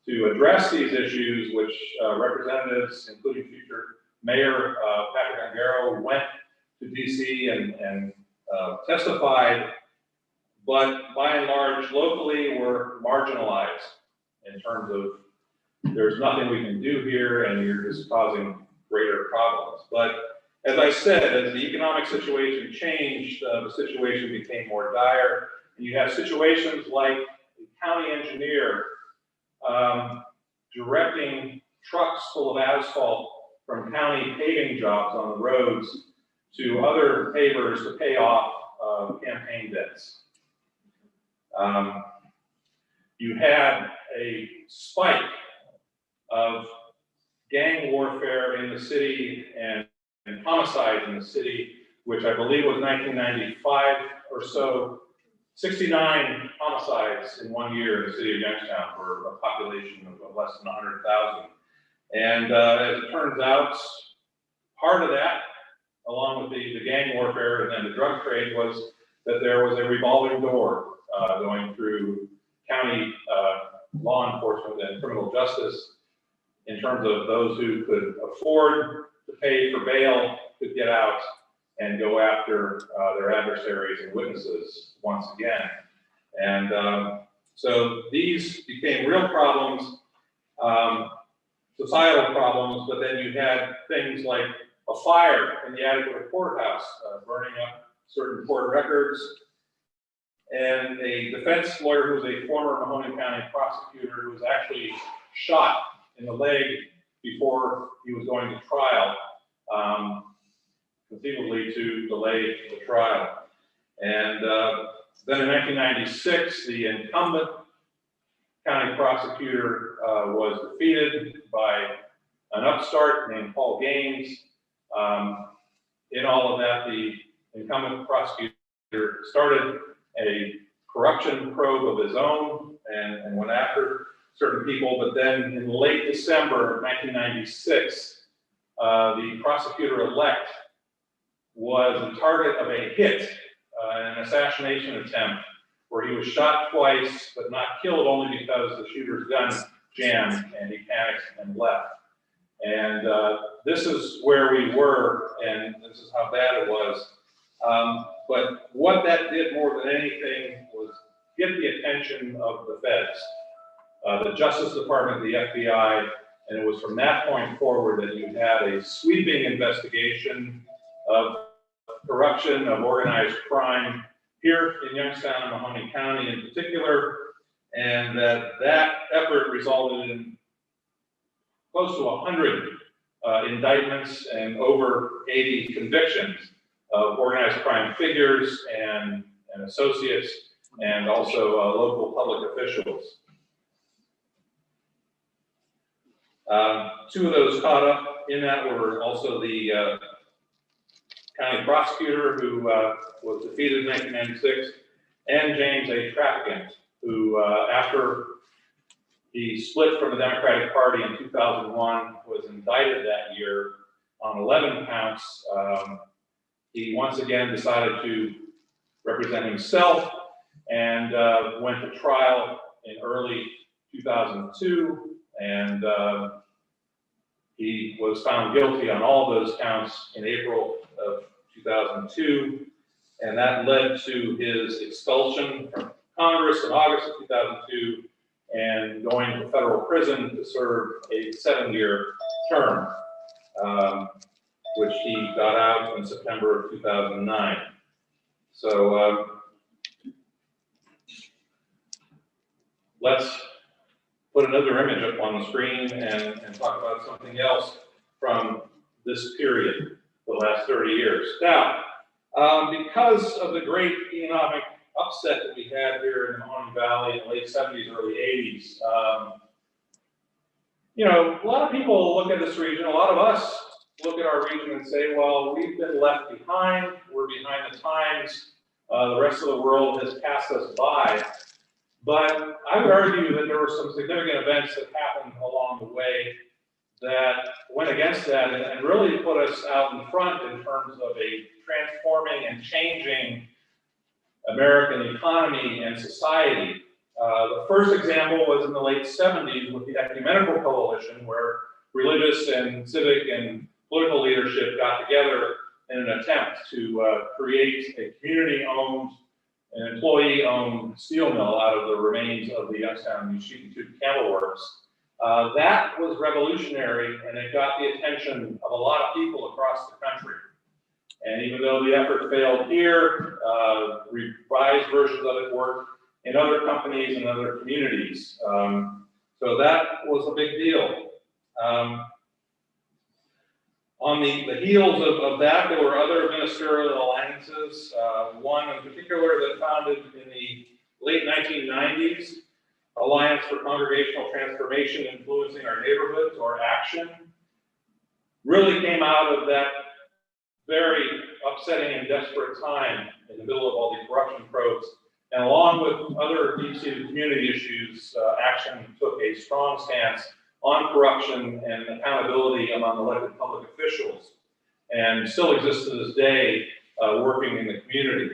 to address these issues, which representatives, including future Mayor Patrick Ongaro, went to DC and testified, but by and large, locally, were marginalized in terms of there's nothing we can do here and you're just causing greater problems. But as I said, as the economic situation changed, the situation became more dire. And you have situations like the county engineer directing trucks full of asphalt from county paving jobs on the roads to other pavers to pay off campaign debts. You had a spike of gang warfare in the city and homicides in the city, which I believe was 1995 or so. 69 homicides in 1 year in the city of Youngstown for a population of less than 100,000. And as it turns out, part of that, along with the gang warfare and then the drug trade, was that there was a revolving door going through county law enforcement and criminal justice in terms of those who could afford to pay for bail could get out and go after their adversaries and witnesses once again. And so these became real problems, societal problems, but then you had things like a fire in the attic of a courthouse, burning up certain court records, and a defense lawyer who was a former Mahoning County prosecutor who was actually shot in the leg before he was going to trial, conceivably to delay the trial. And then in 1996, the incumbent county prosecutor was defeated by an upstart named Paul Gaines. In all of that, the incumbent prosecutor started a corruption probe of his own and went after certain people, but then in late December of 1996, the prosecutor-elect was the target of a hit, an assassination attempt where he was shot twice, but not killed only because the shooter's gun jammed and he panicked and left. And this is where we were, and this is how bad it was. But what that did more than anything was get the attention of the feds, the Justice Department, the FBI, and it was from that point forward that you had a sweeping investigation of corruption, of organized crime here in Youngstown and Mahoning County in particular, and that effort resulted in close to 100 indictments and over 80 convictions of organized crime figures and associates, and also local public officials. Two of those caught up in that were also the county prosecutor who was defeated in 1996, and James A. Trafficant, who after he split from the Democratic Party in 2001, was indicted that year on 11 counts. He once again decided to represent himself and went to trial in early 2002, and he was found guilty on all those counts in April of 2002, and that led to his expulsion from Congress in August of 2002 and going to federal prison to serve a 7-year term, which he got out in September of 2009. So let's put another image up on the screen and talk about something else from this period, the last 30 years. Now, because of the great economic upset that we had here in the Mahoning Valley in the late 70s, early 80s, you know, a lot of people look at this region, a lot of us look at our region and say, well, we've been left behind, we're behind the times, the rest of the world has passed us by. But I would argue that there were some significant events that happened along the way that went against that and really put us out in front in terms of a transforming and changing American economy and society. The first example was in the late 70s with the Ecumenical Coalition, where religious and civic and political leadership got together in an attempt to create a community-owned and employee-owned steel mill out of the remains of the Youngstown Sheet and Tube Camel Works. That was revolutionary, and it got the attention of a lot of people across the country. And even though the effort failed here, revised versions of it worked in other companies and other communities. So that was a big deal. On the heels of that, there were other ministerial alliances, one in particular that founded in the late 1990s, Alliance for Congregational Transformation Influencing Our Neighborhoods, or ACTION, really came out of that very upsetting and desperate time in the middle of all these corruption probes. And along with other deep-seated community issues, ACTION took a strong stance on corruption and accountability among elected public officials, and still exists to this day, working in the community.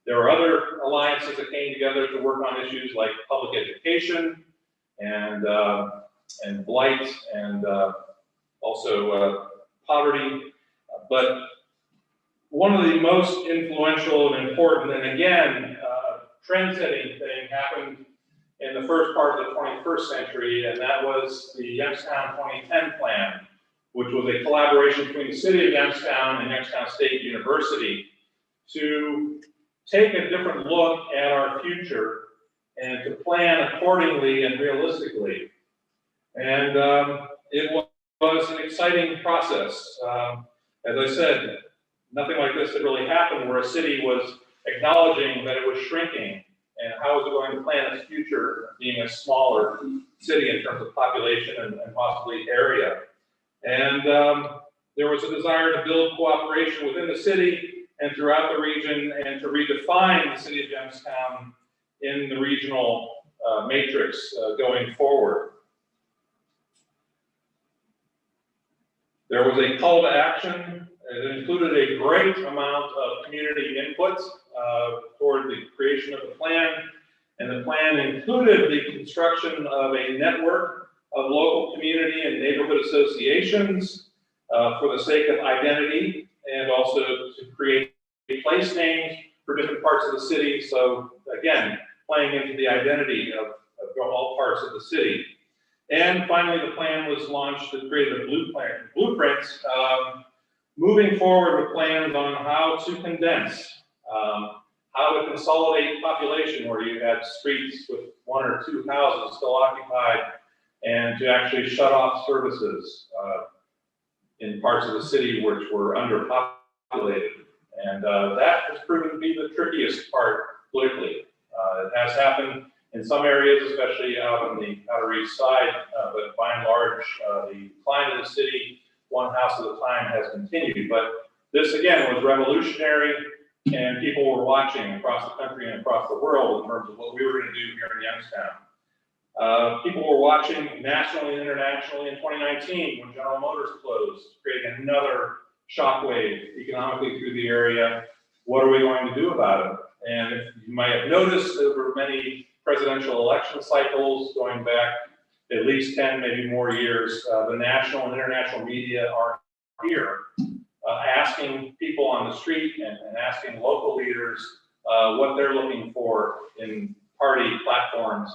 There were other alliances that came together to work on issues like public education and blight and also poverty. But one of the most influential and important, and again, trend-setting thing happened in the first part of the 21st century, and that was the Youngstown 2010 plan, which was a collaboration between the city of Youngstown and Youngstown State University to take a different look at our future and to plan accordingly and realistically. And it was an exciting process. As I said, nothing like this had really happened where a city was acknowledging that it was shrinking and how is it going to plan its future being a smaller city in terms of population and possibly area. And there was a desire to build cooperation within the city and throughout the region and to redefine the city of Youngstown in the regional matrix going forward. There was a call to action. It included a great amount of community input. toward the creation of the plan. And the plan included the construction of a network of local community and neighborhood associations for the sake of identity, and also to create place names for different parts of the city. So again, playing into the identity of all parts of the city. And finally, the plan was launched to create the blueprints, moving forward with plans on how to condense, how to consolidate population where you had streets with 1 or 2 houses still occupied, and to actually shut off services in parts of the city which were underpopulated. And that has proven to be the trickiest part politically. It has happened in some areas, especially out on the Outer East Side, but by and large, the decline of the city, one house at a time, has continued. But this, again, was revolutionary, and people were watching across the country and across the world in terms of what we were going to do here in Youngstown. People were watching nationally and internationally in 2019 when General Motors closed, creating another shockwave economically through the area. What are we going to do about it? And if you might have noticed, there were many presidential election cycles going back at least 10, maybe more years. The national and international media are here asking people on the street and asking local leaders what they're looking for in party platforms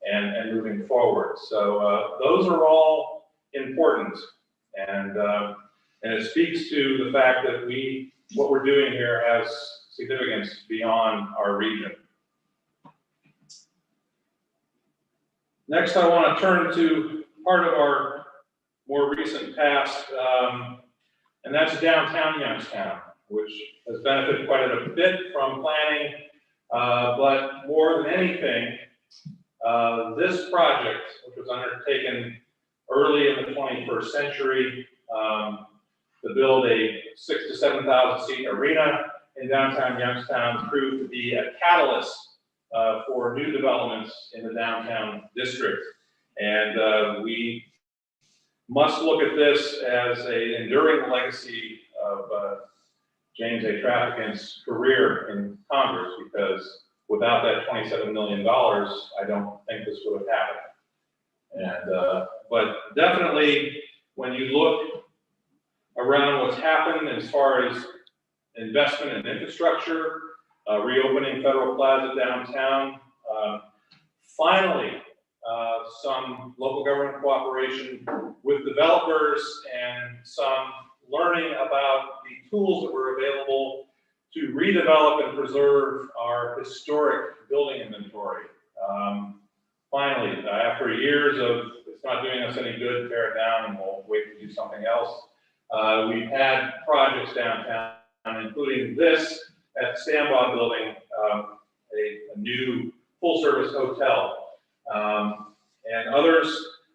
and moving forward. So those are all important, and it speaks to the fact that what we're doing here has significance beyond our region. Next, I want to turn to part of our more recent past, and that's downtown Youngstown, which has benefited quite a bit from planning, but more than anything, this project, which was undertaken early in the 21st century, to build a 6,000 to 7,000 seat arena in downtown Youngstown, proved to be a catalyst for new developments in the downtown district. And we must look at this as an enduring legacy of James A. Traficant's career in Congress, because without that $27 million, I don't think this would have happened. And but definitely, when you look around what's happened as far as investment in infrastructure, reopening Federal Plaza downtown, finally, some local government cooperation with developers and some learning about the tools that were available to redevelop and preserve our historic building inventory. Finally, after years of it's not doing us any good, tear it down and we'll wait to do something else, we've had projects downtown, including this at the Stambaugh building, a new full-service hotel, and others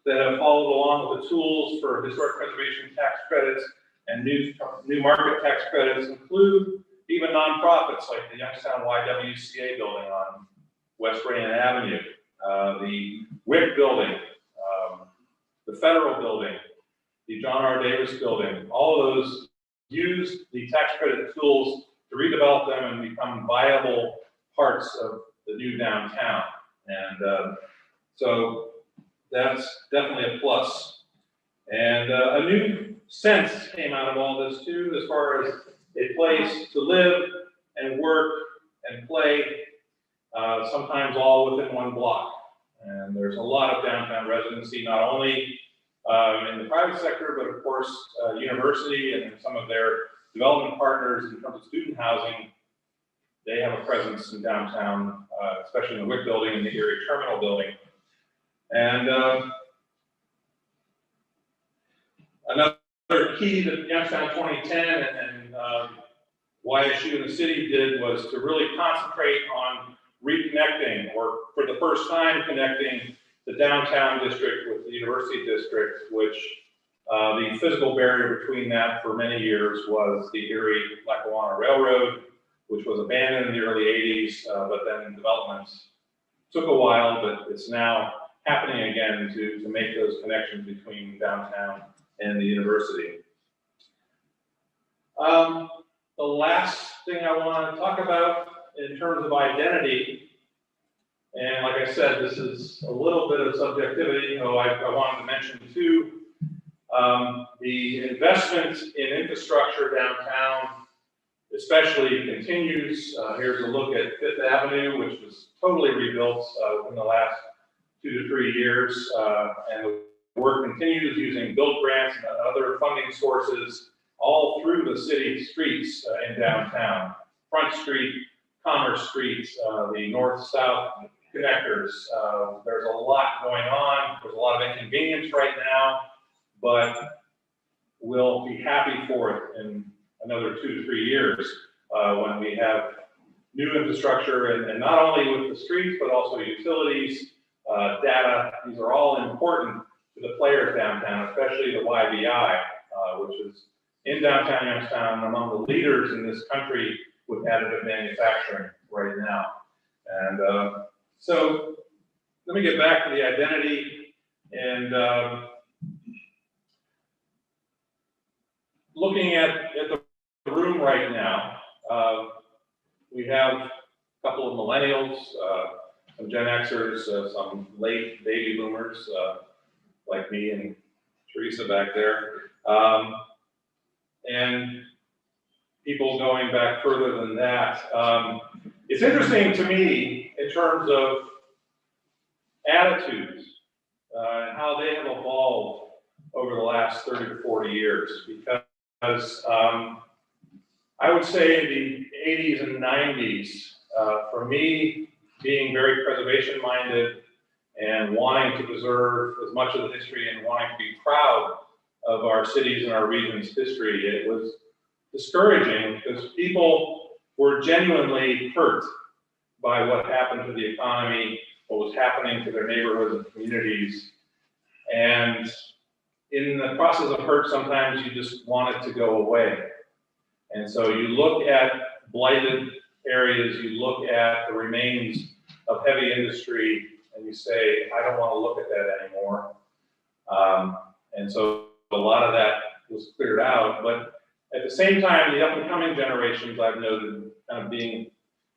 that have followed along with the tools for historic preservation tax credits and new market tax credits include even nonprofits like the Youngstown YWCA building on West Rainier Avenue, the WIC building, the Federal building, the John R. Davis building. All of those use the tax credit tools to redevelop them and become viable parts of the new downtown. And so that's definitely a plus. And a new sense came out of all this too, as far as a place to live and work and play, sometimes all within one block. And there's a lot of downtown residency, not only in the private sector, but of course, university and some of their development partners in terms of student housing. They have a presence in downtown, especially in the WIC building and the Erie Terminal building. And another key that Youngstown 2010 and YSU and the city did was to really concentrate on reconnecting, or for the first time connecting the downtown district with the university district, which the physical barrier between that for many years was the Erie-Lackawanna Railroad, which was abandoned in the early 80s, but then developments took a while, but it's now happening again to make those connections between downtown and the university. The last thing I want to talk about in terms of identity, and like I said, this is a little bit of subjectivity, though I wanted to mention too, the investment in infrastructure downtown especially continues. Here's a look at Fifth Avenue, which was totally rebuilt within the last 2 to 3 years, and the work continues using build grants and other funding sources all through the city streets in downtown. Front Street, Commerce Street, the north-south connectors. There's a lot going on. There's a lot of inconvenience right now, but we'll be happy for it in another 2 to 3 years when we have new infrastructure, and not only with the streets, but also utilities, data. These are all important to the players downtown, especially the YVI, which is in downtown Youngstown, among the leaders in this country with additive manufacturing right now. And so let me get back to the identity and looking at the room right now. We have a couple of millennials, some Gen Xers, some late baby boomers like me and Teresa back there, and people going back further than that. It's interesting to me in terms of attitudes and how they have evolved over the last 30 to 40 years, because I would say the 80s and 90s, for me, being very preservation minded and wanting to preserve as much of the history and wanting to be proud of our cities and our region's history, it was discouraging because people were genuinely hurt by what happened to the economy, what was happening to their neighborhoods and communities. And in the process of hurt, sometimes you just want it to go away. And so you look at blighted areas, you look at the remains of heavy industry, and you say, I don't want to look at that anymore. And so a lot of that was cleared out. But at the same time, the up and coming generations, I've noted kind of being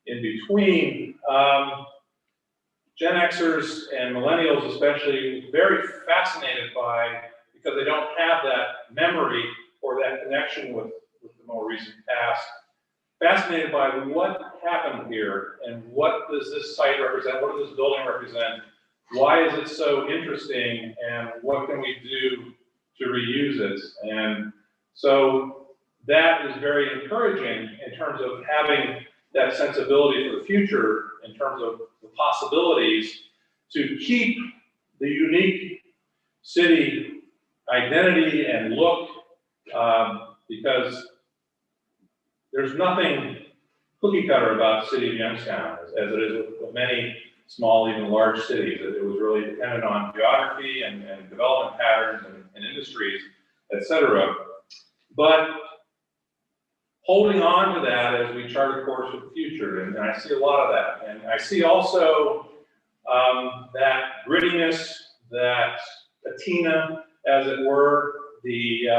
in between, Gen Xers and millennials especially, very fascinated by, because they don't have that memory or that connection with the more recent past, fascinated by what happened here and what does this site represent, what does this building represent, why is it so interesting, and what can we do to reuse it. And so that is very encouraging in terms of having that sensibility for the future, in terms of the possibilities to keep the unique city identity and look, because there's nothing cookie cutter about the city of Youngstown, as it is with many small, even large cities. It was really dependent on geography and development patterns and industries, et cetera. But holding on to that as we chart a course for the future, and I see a lot of that. And I see also that grittiness, that patina, as it were, the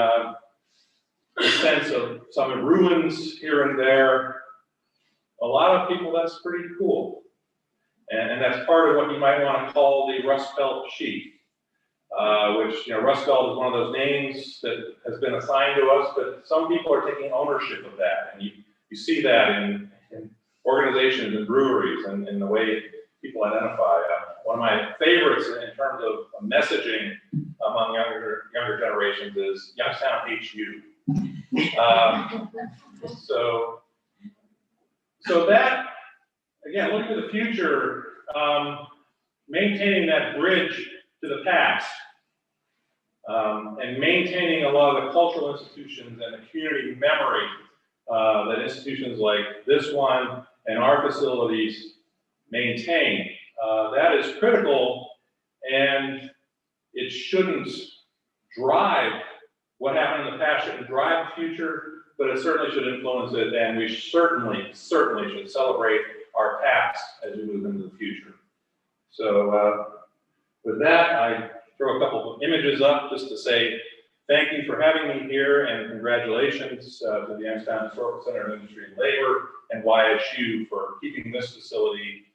sense of some ruins here and there. A lot of people, that's pretty cool. And that's part of what you might want to call the Rust Belt chic, which, Rust Belt is one of those names that has been assigned to us, but some people are taking ownership of that. And you see that in organizations and breweries and in the way people identify. One of my favorites in terms of messaging among younger generations is Youngstown hates you. So that, again, looking to the future, maintaining that bridge to the past, and maintaining a lot of the cultural institutions and the community memory that institutions like this one and our facilities maintain. That is critical, and it shouldn't drive what happened in the past, shouldn't drive the future, but it certainly should influence it, and we certainly should celebrate our past as we move into the future. So with that, I throw a couple of images up just to say Thank you for having me here, and congratulations to the Youngstown Historical Center of Industry and Labor and YSU for keeping this facility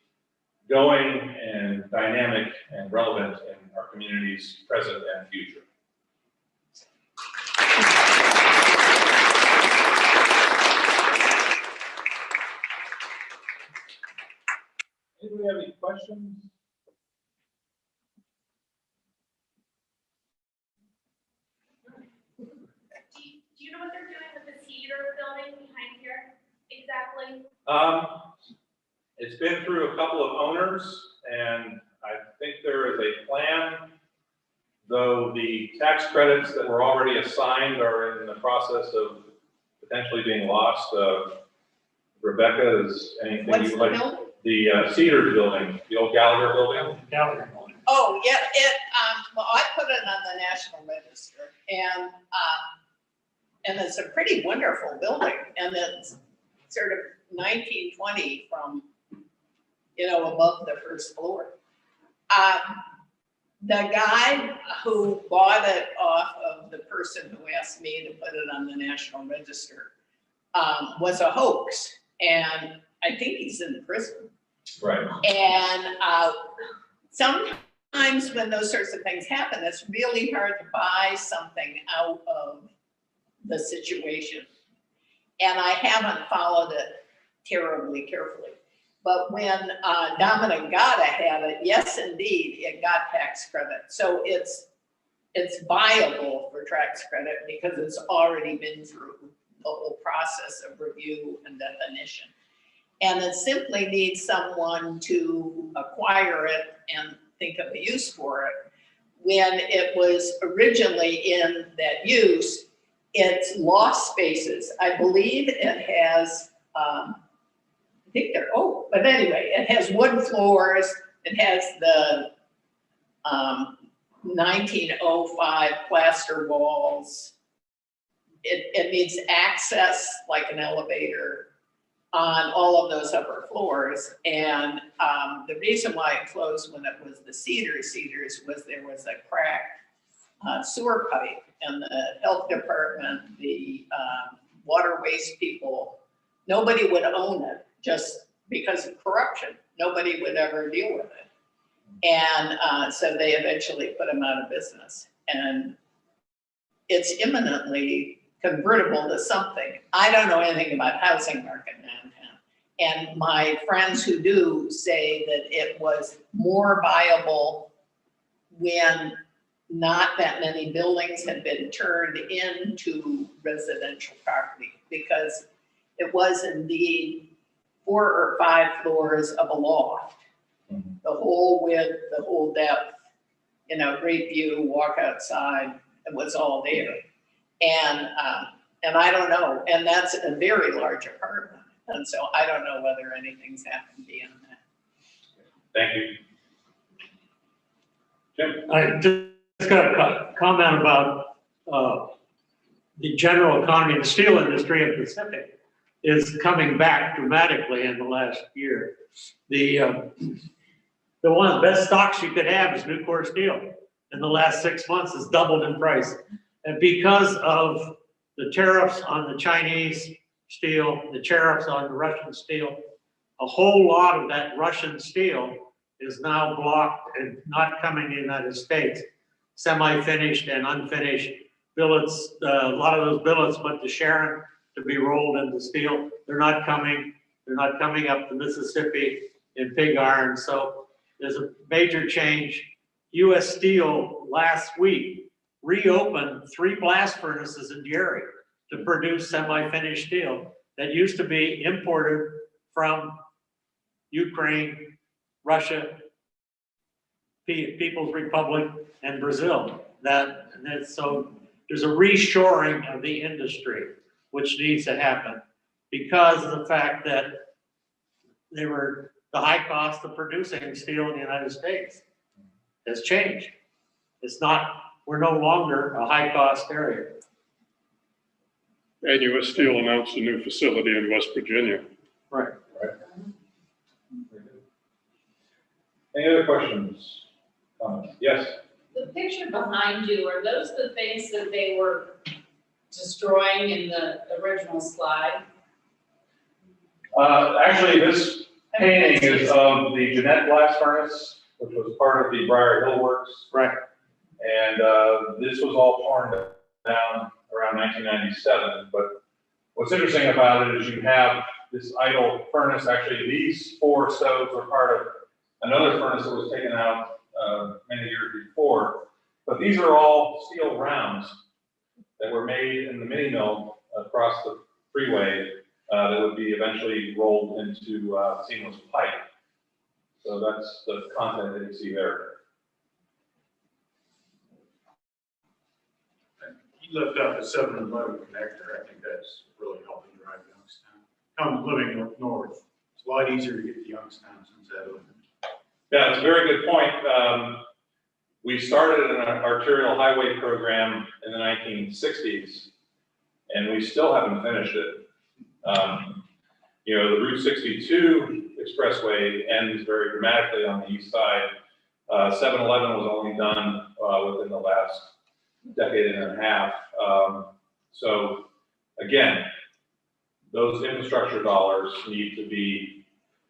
going and dynamic and relevant in our community's present and future. Anybody have any questions? Do you know what they're doing with the theater building behind here exactly? It's been through a couple of owners, and I think there is a plan, though the tax credits that were already assigned are in the process of potentially being lost. Rebecca, is anything What's you the would like? building? The Cedars building, the old Gallagher building. Gallery building. Oh, yeah, well, I put it on the National Register, and it's a pretty wonderful building, and it's sort of 1920 from, above the first floor. The guy who bought it off of the person who asked me to put it on the National Register was a hoax, and I think he's in prison. Right. And sometimes when those sorts of things happen, it's really hard to buy something out of the situation. And I haven't followed it terribly carefully. But when Dominic Gata had it, yes, indeed, it got tax credit. So it's viable for tax credit because it's already been through the whole process of review and definition. And it simply needs someone to acquire it and think of a use for it. When it was originally in that use, it's lost spaces. I believe it has, but anyway, it has wood floors. It has the 1905 plaster walls. It needs access like an elevator on all of those upper floors. And the reason why it closed when it was the Cedars was there was a cracked sewer pipe, and the health department, the water waste people, nobody would own it just because of corruption. Nobody would ever deal with it. And so they eventually put them out of business. And it's imminently convertible to something. I don't know anything about housing market downtown. And my friends who do say that it was more viable when not that many buildings had been turned into residential property, because it was indeed 4 or 5 floors of a loft. The whole width, the whole depth, great view, walk outside, it was all there. And I don't know, and that's a very large apartment. And so I don't know whether anything's happened beyond that. Thank you. Jim? I just got a comment about the general economy. The steel industry in the Pacific is coming back dramatically in the last year. The one of the best stocks you could have is Nucor Steel. In the last 6 months, has doubled in price. And because of the tariffs on the Chinese steel, the tariffs on the Russian steel, a whole lot of that Russian steel is now blocked and not coming to the United States. Semi-finished and unfinished billets, a lot of those billets went to Sharon to be rolled into steel. They're not coming up the Mississippi in pig iron. So there's a major change. US Steel last week reopened 3 blast furnaces in Gary to produce semi-finished steel that used to be imported from Ukraine, Russia, People's Republic, and Brazil. So there's a reshoring of the industry, which needs to happen because of the fact that the high cost of producing steel in the United States has changed. We're no longer a high cost area. And US Steel announced a new facility in West Virginia. Right. Any other questions? Comments? Yes. The picture behind you, are those the things that they were destroying in the original slide? Actually, this painting is of the Jeanette blast furnace, which was part of the Briar Hill Works. Right. And this was all torn down around 1997. But what's interesting about it is you have this idle furnace. Actually, these 4 stoves are part of another furnace that was taken out many years before. But these are all steel rounds that were made in the mini mill across the freeway that would be eventually rolled into seamless pipe. So that's the content that you see there. You left out the 7-Eleven connector. I think that's really helping drive Youngstown. I'm living up north. It's a lot easier to get to Youngstown since that opened. Yeah, it's a very good point. We started an arterial highway program in the 1960s, and we still haven't finished it. You know, the Route 62 expressway ends very dramatically on the east side. 7-Eleven was only done within the last decade and a half. So again, those infrastructure dollars need to be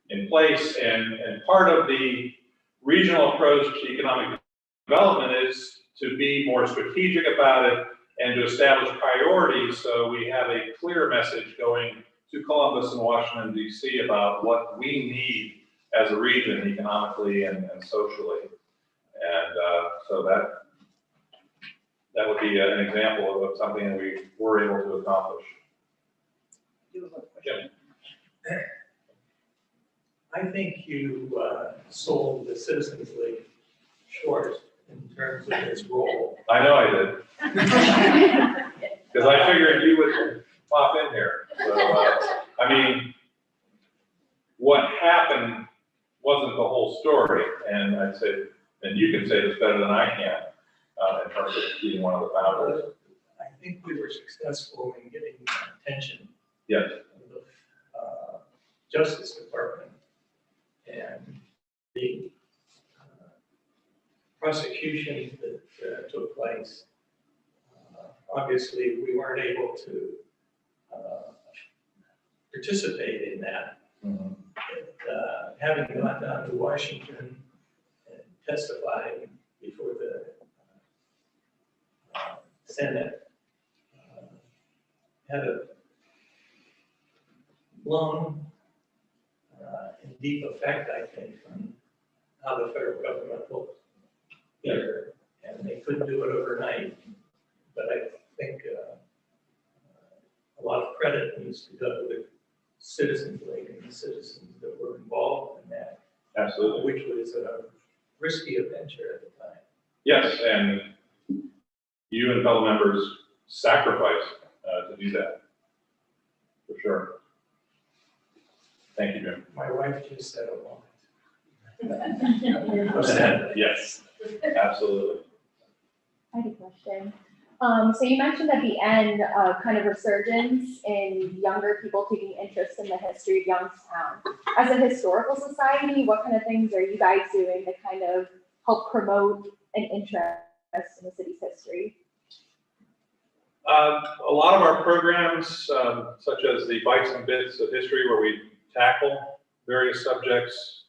in place, and part of the regional approach to economic development is to be more strategic about it and to establish priorities so we have a clear message going to Columbus and Washington, D.C. about what we need as a region economically and socially. And so that would be an example of something that we were able to accomplish. Jim. I think you sold the Citizens League short in terms of its role. I know I did. Because I figured you would pop in here. So, I mean, what happened wasn't the whole story. And I'd say, and you can say this better than I can, in terms of being one of the founders. I think we were successful in getting attention Yes. of the Justice Department, and the prosecutions that took place. Obviously, we weren't able to participate in that. Mm-hmm. But, having gone down to Washington and testified before the Senate, had a long and deep effect, I think, on how the federal government looked here. And they couldn't do it overnight, but I think a lot of credit needs to go to the Citizens League and the citizens that were involved in that. Absolutely. Which was a risky adventure at the time. Yes, and you and fellow members sacrificed to do that, for sure. Thank you, Jim. My wife just said a moment. Yes, absolutely. I have a question. So you mentioned at the end, kind of resurgence in younger people taking interest in the history of Youngstown. As a historical society, what kind of things are you guys doing to kind of help promote an interest in the city's history? A lot of our programs, such as the Bites and Bits of History, where we tackle various subjects,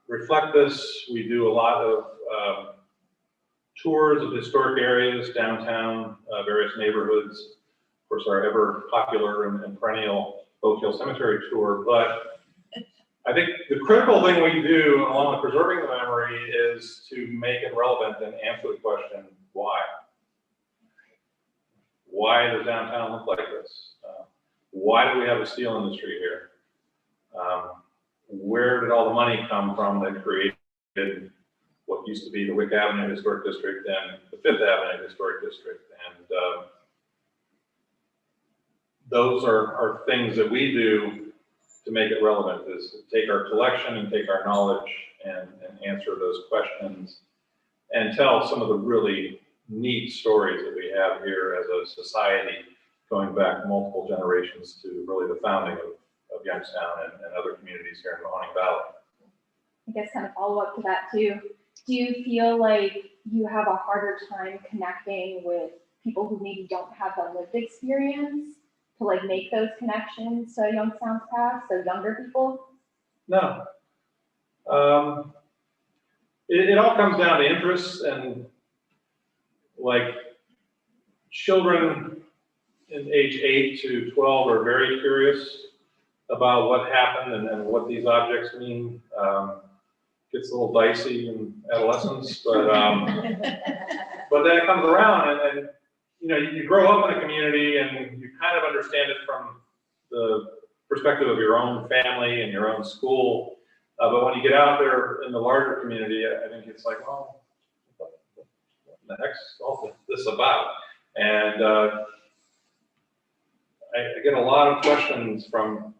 reflect this. We do a lot of tours of historic areas, downtown, various neighborhoods. Of course, our ever popular and perennial Oak Hill Cemetery tour. But I think the critical thing we do, along with preserving the memory, is to make it relevant and answer the question, why? Why does downtown look like this? Why do we have a steel industry here? Where did all the money come from that created what used to be the Wick Avenue Historic District and the Fifth Avenue Historic District? And those are things that we do to make it relevant, is to take our collection and take our knowledge and answer those questions and tell some of the really neat stories that we have here as a society, going back multiple generations to really the founding of Youngstown and other communities here in Mahoning Valley. I guess kind of follow up to that too. do you feel like you have a harder time connecting with people who maybe don't have the lived experience to like make those connections to Youngstown's past, so younger people? No. It all comes down to interests, and like children in age 8 to 12 are very curious about what happened and what these objects mean. Gets a little dicey in adolescence, but then it comes around, and you know, you grow up in a community and you kind of understand it from the perspective of your own family and your own school. But when you get out there in the larger community, I think it's like, well, what the heck's all this about? And I get a lot of questions from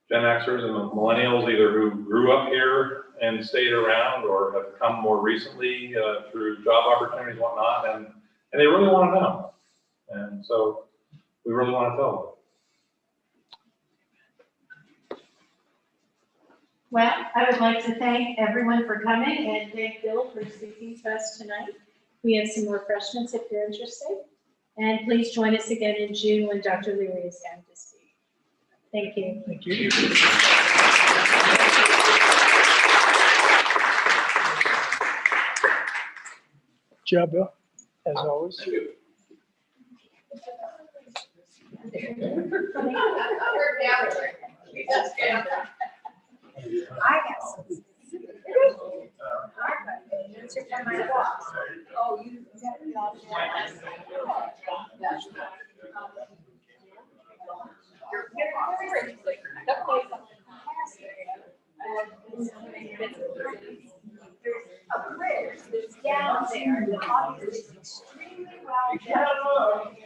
Gen Xers and millennials, either who grew up here and stayed around or have come more recently through job opportunities and whatnot, and they really want to know. And so we really want to tell them. Well, I would like to thank everyone for coming and thank Bill for speaking to us tonight. We have some refreshments if you're interested. And please join us again in June when Dr. Leary is going to speak. Thank you. Thank you. Good job, Bill, as always. I have some. Oh, you got it all. A bridge that's down there, and the audience is extremely well done.